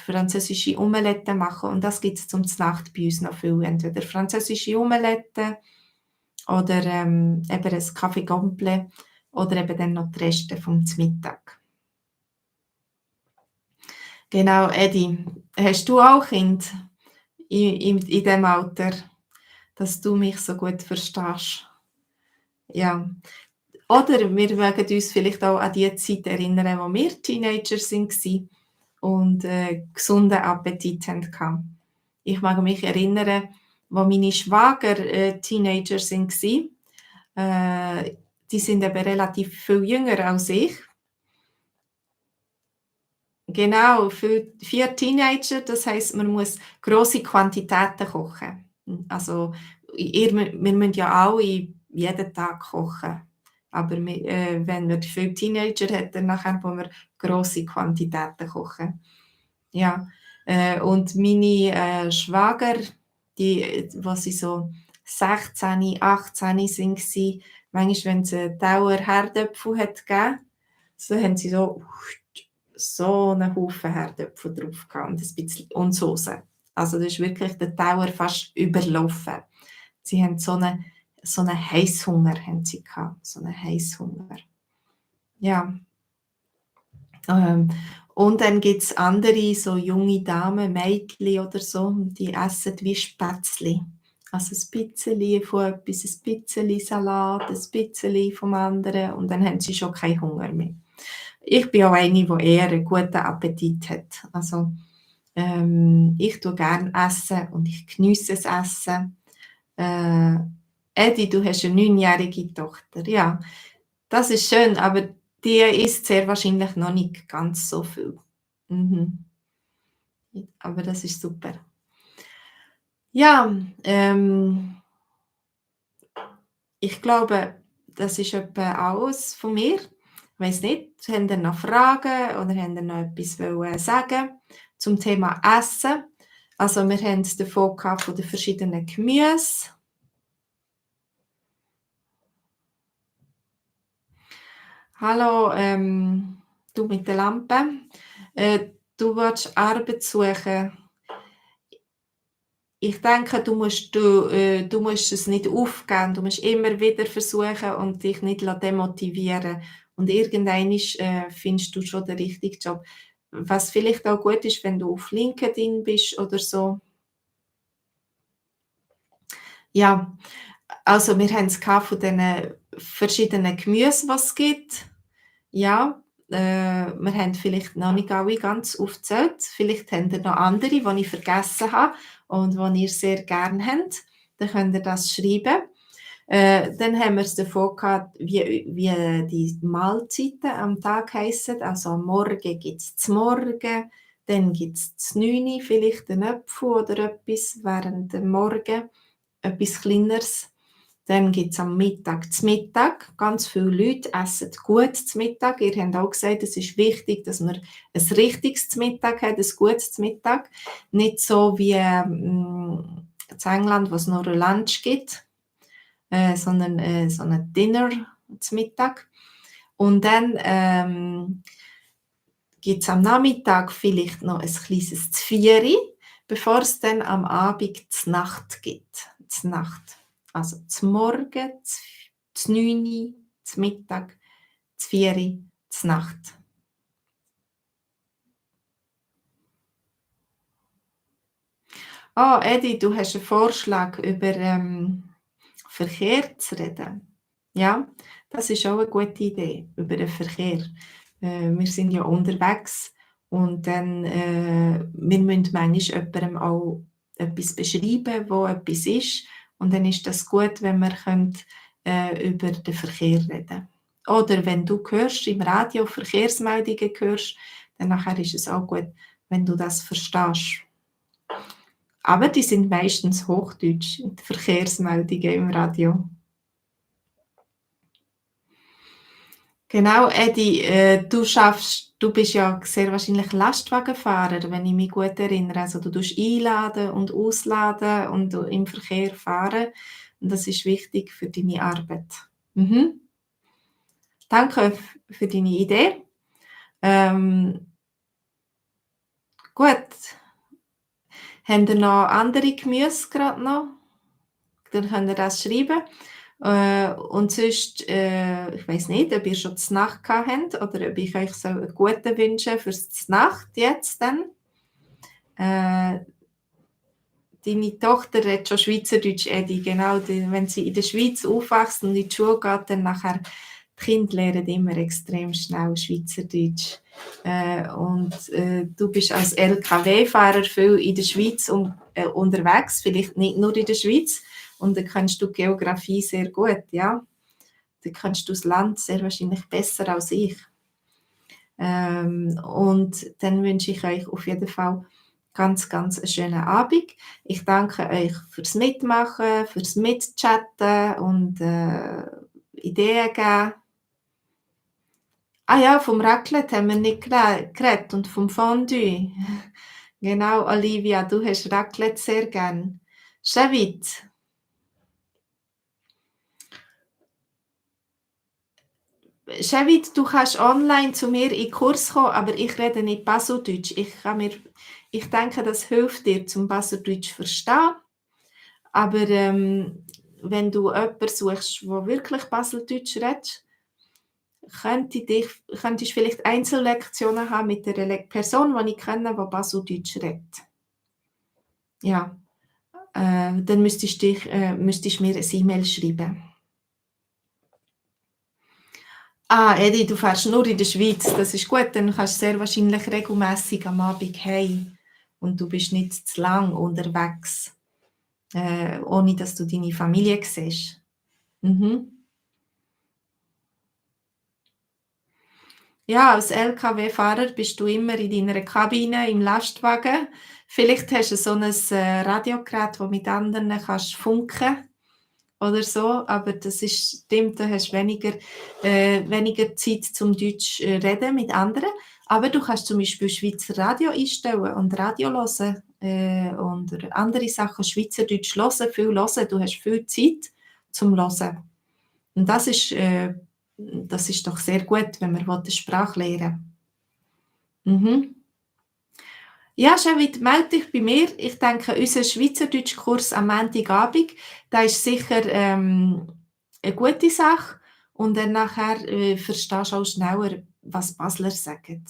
französische Omelette machen und das gibt es zum Nacht bei uns noch viel. Entweder französische Omelette oder eben ein Kaffee Complet oder eben dann noch die Reste vom Mittag. Genau, Edi, hast du auch Kinder in diesem Alter, dass du mich so gut verstehst? Ja. Oder wir mögen uns vielleicht auch an die Zeit erinnern, wo wir Teenager waren und gesunden Appetit hatten. Ich mag mich erinnern, wo meine Schwager Teenager waren. Die sind eben relativ viel jünger als ich. Genau, für 4 Teenager, das heisst, man muss grosse Quantitäten kochen. Also, wir müssen ja alle jeden Tag kochen. Aber wenn wir viele Teenager haben, dann nachher wollen wir grosse Quantitäten kochen. Ja, und meine Schwager, die, wo sie so 16, 18 waren, manchmal, wenn es einen Tauer Herdöpfel hat gegeben, so haben sie so einen Haufen Herdöpfel drauf gehabt und ein bisschen und Soße. Also das ist wirklich der Tauer fast überlaufen. Sie haben so einen Heisshunger haben sie gehabt, so einen Heisshunger. Ja. Und dann gibt es andere, so junge Damen, Mädchen oder so, die essen wie Spätzle. Also ein bisschen von etwas, ein bisschen Salat, ein bisschen vom anderen und dann haben sie schon keinen Hunger mehr. Ich bin auch eine, die eher einen guten Appetit hat. Also ich tue gerne essen und ich geniesse das Essen. Edi, du hast eine 9-jährige Tochter. Ja, das ist schön, aber die isst sehr wahrscheinlich noch nicht ganz so viel. Mhm. Aber das ist super. Ja, ich glaube, das ist etwa alles von mir. Ich weiss nicht, habt ihr noch Fragen oder habt ihr noch etwas sagen zum Thema Essen? Also wir haben es davon gehabt von den verschiedenen Gemüse. Hallo, du mit der Lampe. Du willst Arbeit suchen. Ich denke, du musst es nicht aufgeben. Du musst immer wieder versuchen und dich nicht demotivieren. Und irgendeinmal findest du schon den richtigen Job. Was vielleicht auch gut ist, wenn du auf LinkedIn bist oder so. Ja, also wir haben es von diesen verschiedenen Gemüse, was es gibt. Ja, wir haben vielleicht noch nicht alle ganz aufgezählt. Vielleicht habt ihr noch andere, die ich vergessen habe und die ihr sehr gerne habt. Dann könnt ihr das schreiben. Dann haben wir es davon gehabt, wie die Mahlzeiten am Tag heissen. Also am Morgen gibt es zum Morgen, dann gibt es zum 9 vielleicht einen Apfel oder etwas während dem Morgen, etwas Kleineres. Dann gibt es am Mittag zum Mittag. Ganz viele Leute essen gut zum Mittag. Ihr habt auch gesagt, es ist wichtig, dass man ein richtiges zum Mittag hat, ein gutes zum Mittag. Nicht so wie in England, wo es nur ein Lunch gibt, sondern so ein Dinner zum Mittag. Und dann gibt es am Nachmittag vielleicht noch ein kleines Zvieri, bevor es dann am Abend zur Nacht gibt. Zur Nacht. Also zum Morgen, zum 9, zum Mittag, zum 4, zur Nacht. Oh, Edi, du hast einen Vorschlag, über Verkehr zu reden. Ja, das ist auch eine gute Idee, über den Verkehr. Wir sind ja unterwegs und dann wir müssen manchmal jemandem auch etwas beschreiben, wo etwas ist. Und dann ist das gut, wenn wir können, über den Verkehr reden. Oder wenn du hörst, im Radio Verkehrsmeldungen hörst, dann nachher ist es auch gut, wenn du das verstehst. Aber die sind meistens Hochdeutsch, die Verkehrsmeldungen im Radio. Genau, Edi, du bist ja sehr wahrscheinlich Lastwagenfahrer, wenn ich mich gut erinnere. Also du tust einladen und ausladen und du im Verkehr fahren. Und das ist wichtig für deine Arbeit. Mhm. Danke für deine Idee. Ähm, gut. Habt ihr noch andere Gemüse gerade noch? Dann könnt ihr das schreiben. Und sonst, ich weiß nicht, ob ihr schon Znacht gehabt habt oder ob ich euch so einen guten wünsche fürs Znacht jetzt dann. Deine Tochter redet schon Schweizerdeutsch, Edi, genau. Wenn sie in der Schweiz aufwächst und in die Schule geht, dann nachher, die Kinder lernen immer extrem schnell Schweizerdeutsch. Du bist als LKW-Fahrer viel in der Schweiz unterwegs, vielleicht nicht nur in der Schweiz. Und dann kannst du Geografie sehr gut, ja. Dann kannst du das Land sehr wahrscheinlich besser als ich. Und dann wünsche ich euch auf jeden Fall ganz, ganz einen schönen Abend. Ich danke euch fürs Mitmachen, fürs Mitchatten und Ideen geben. Ah ja, vom Raclette haben wir nicht geredet und vom Fondue. Genau, Olivia, du hast Raclette sehr gern. Schewit, du kannst online zu mir in den Kurs kommen, aber ich rede nicht Baseldeutsch. Ich denke, das hilft dir, zum Baseldeutsch zu verstehen. Aber wenn du jemanden suchst, der wirklich Baseldeutsch redet, könntest du vielleicht Einzellektionen haben mit einer Person, die ich kenne, die Baseldeutsch redet. Ja, dann müsstest du mir ein E-Mail schreiben. Ah, Edi, du fährst nur in der Schweiz, das ist gut, dann kannst du sehr wahrscheinlich regelmäßig am Abend heim und du bist nicht zu lang unterwegs, ohne dass du deine Familie siehst. Mhm. Ja, als LKW-Fahrer bist du immer in deiner Kabine im Lastwagen. Vielleicht hast du so ein Radiogerät, wo mit anderen kannst funken oder so, aber stimmt, da hast du weniger Zeit zum Deutsch reden mit anderen. Aber du kannst zum Beispiel Schweizer Radio einstellen und Radio hören und andere Sachen, Schweizerdeutsch hören, viel hören. Du hast viel Zeit zum Hören. Und das ist doch sehr gut, wenn man eine Sprache lernen will. Mhm. Ja, Shevit, melde dich bei mir. Ich denke, unser Schweizerdeutschkurs am Montagabend, der ist sicher eine gute Sache. Und dann nachher verstehst du auch schneller, was Basler sagen.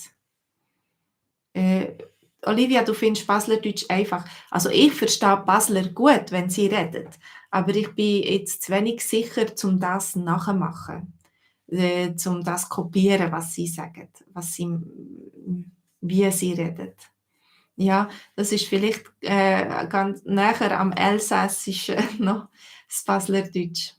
Äh, Olivia, du findest Baslerdeutsch einfach. Also ich verstehe Basler gut, wenn sie reden, aber ich bin jetzt zu wenig sicher, um das nachzumachen, um das zu kopieren, was sie sagen, wie sie reden. Ja, das ist vielleicht ganz näher am Elsässischen noch, das Baslerdeutsch.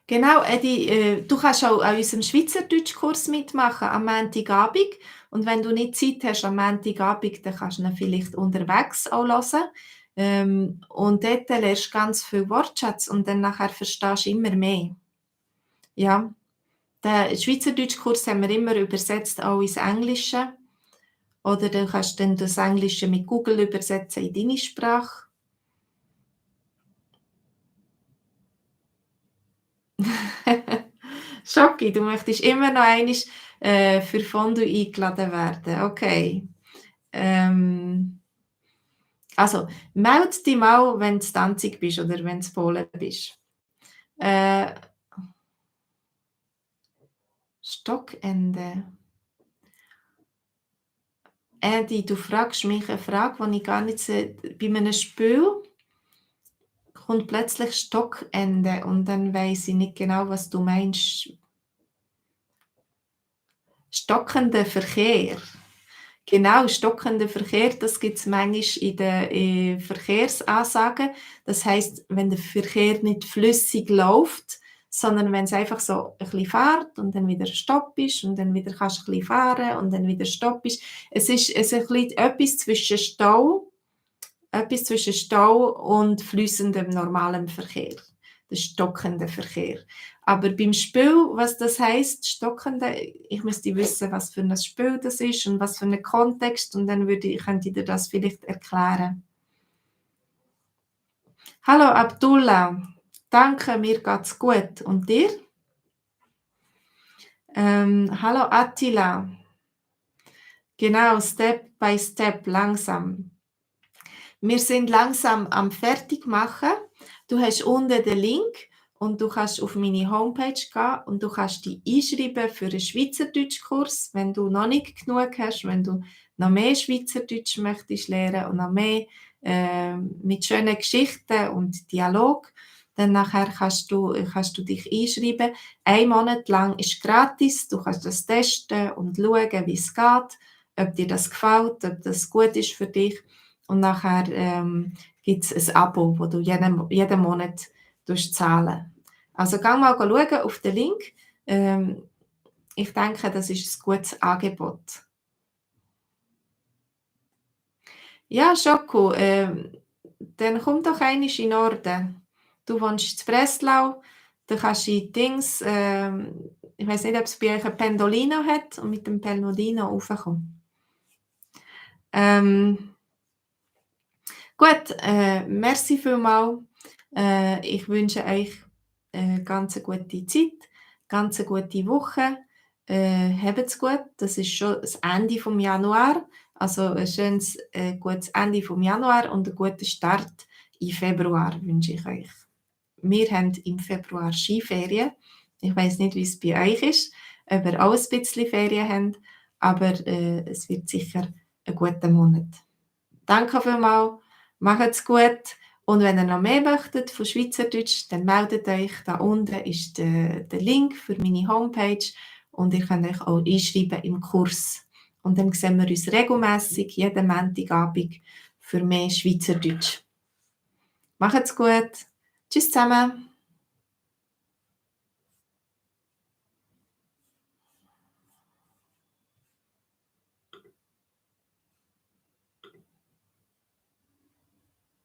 Genau, Edi, du kannst auch an unserem Schweizerdeutschkurs mitmachen am Montagabend. Und wenn du nicht Zeit hast am Montagabend, dann kannst du ihn vielleicht unterwegs auch hören. Und dort lernst du ganz viel Wortschatz und dann nachher verstehst du immer mehr. Ja, den Schweizerdeutschkurs haben wir immer übersetzt auch ins Englische. Oder du kannst dann das Englische mit Google übersetzen in deine Sprache. Schocki, du möchtest immer noch einmal für Fondue eingeladen werden. Okay. Also, melde dich mal, wenn du in Danzig bist oder wenn du in Polen bist. Äh, Stockende. Edi, du fragst mich eine Frage, die ich gar nicht sehe. Bei einem Spiel kommt plötzlich Stockende und dann weiss ich nicht genau, was du meinst. Stockender Verkehr. Genau, stockender Verkehr, das gibt es manchmal in den Verkehrsansagen. Das heisst, wenn der Verkehr nicht flüssig läuft, sondern wenn es einfach so ein bisschen fährt und dann wieder Stopp ist und dann wieder kannst du ein bisschen fahren und dann wieder Stopp ist. Es ist ein bisschen etwas zwischen Stau und fließendem normalem Verkehr, der stockende Verkehr. Aber beim Spiel, was das heisst, stockende, ich müsste wissen, was für ein Spiel das ist und was für einen Kontext und dann könnte ich dir das vielleicht erklären. Hallo Abdullah, danke, mir geht's gut. Und dir? Hallo Attila, genau, Step by Step, langsam. Wir sind langsam am Fertigmachen. Du hast unten den Link und du kannst auf meine Homepage gehen und du kannst dich einschreiben für einen Schweizerdeutschkurs, wenn du noch nicht genug hast, wenn du noch mehr Schweizerdeutsch möchtest lernen und noch mehr mit schönen Geschichten und Dialog, dann nachher kannst du dich einschreiben. 1 Monat lang ist gratis, du kannst das testen und schauen, wie es geht, ob dir das gefällt, ob das gut ist für dich. Und nachher gibt es ein Abo, das du jeden Monat zahlen. Also geh mal schauen auf den Link. Ich denke, das ist ein gutes Angebot. Ja, Schoko, dann komm doch einmal in den Norden. Du wohnst in Breslau, dann kannst du in Dings, ich weiß nicht, ob es bei euch ein Pendolino hat und mit dem Pendolino raufkommen. Gut, merci vielmals. Ich wünsche euch eine ganz gute Zeit, ganz eine gute Woche. Habt's gut. Das ist schon das Ende vom Januar. Also ein schönes, gutes Ende vom Januar und einen guten Start im Februar wünsche ich euch. Wir haben im Februar Skiferien. Ich weiß nicht, wie es bei euch ist, ob ihr auch ein bisschen Ferien habt, aber es wird sicher ein guter Monat. Danke vielmals, macht's gut und wenn ihr noch mehr möchtet von Schweizerdeutsch, dann meldet euch. Da unten ist der Link für meine Homepage und ihr könnt euch auch einschreiben im Kurs. Und dann sehen wir uns regelmässig jeden Montagabend für mehr Schweizerdeutsch. Macht's gut. Tschüss zusammen.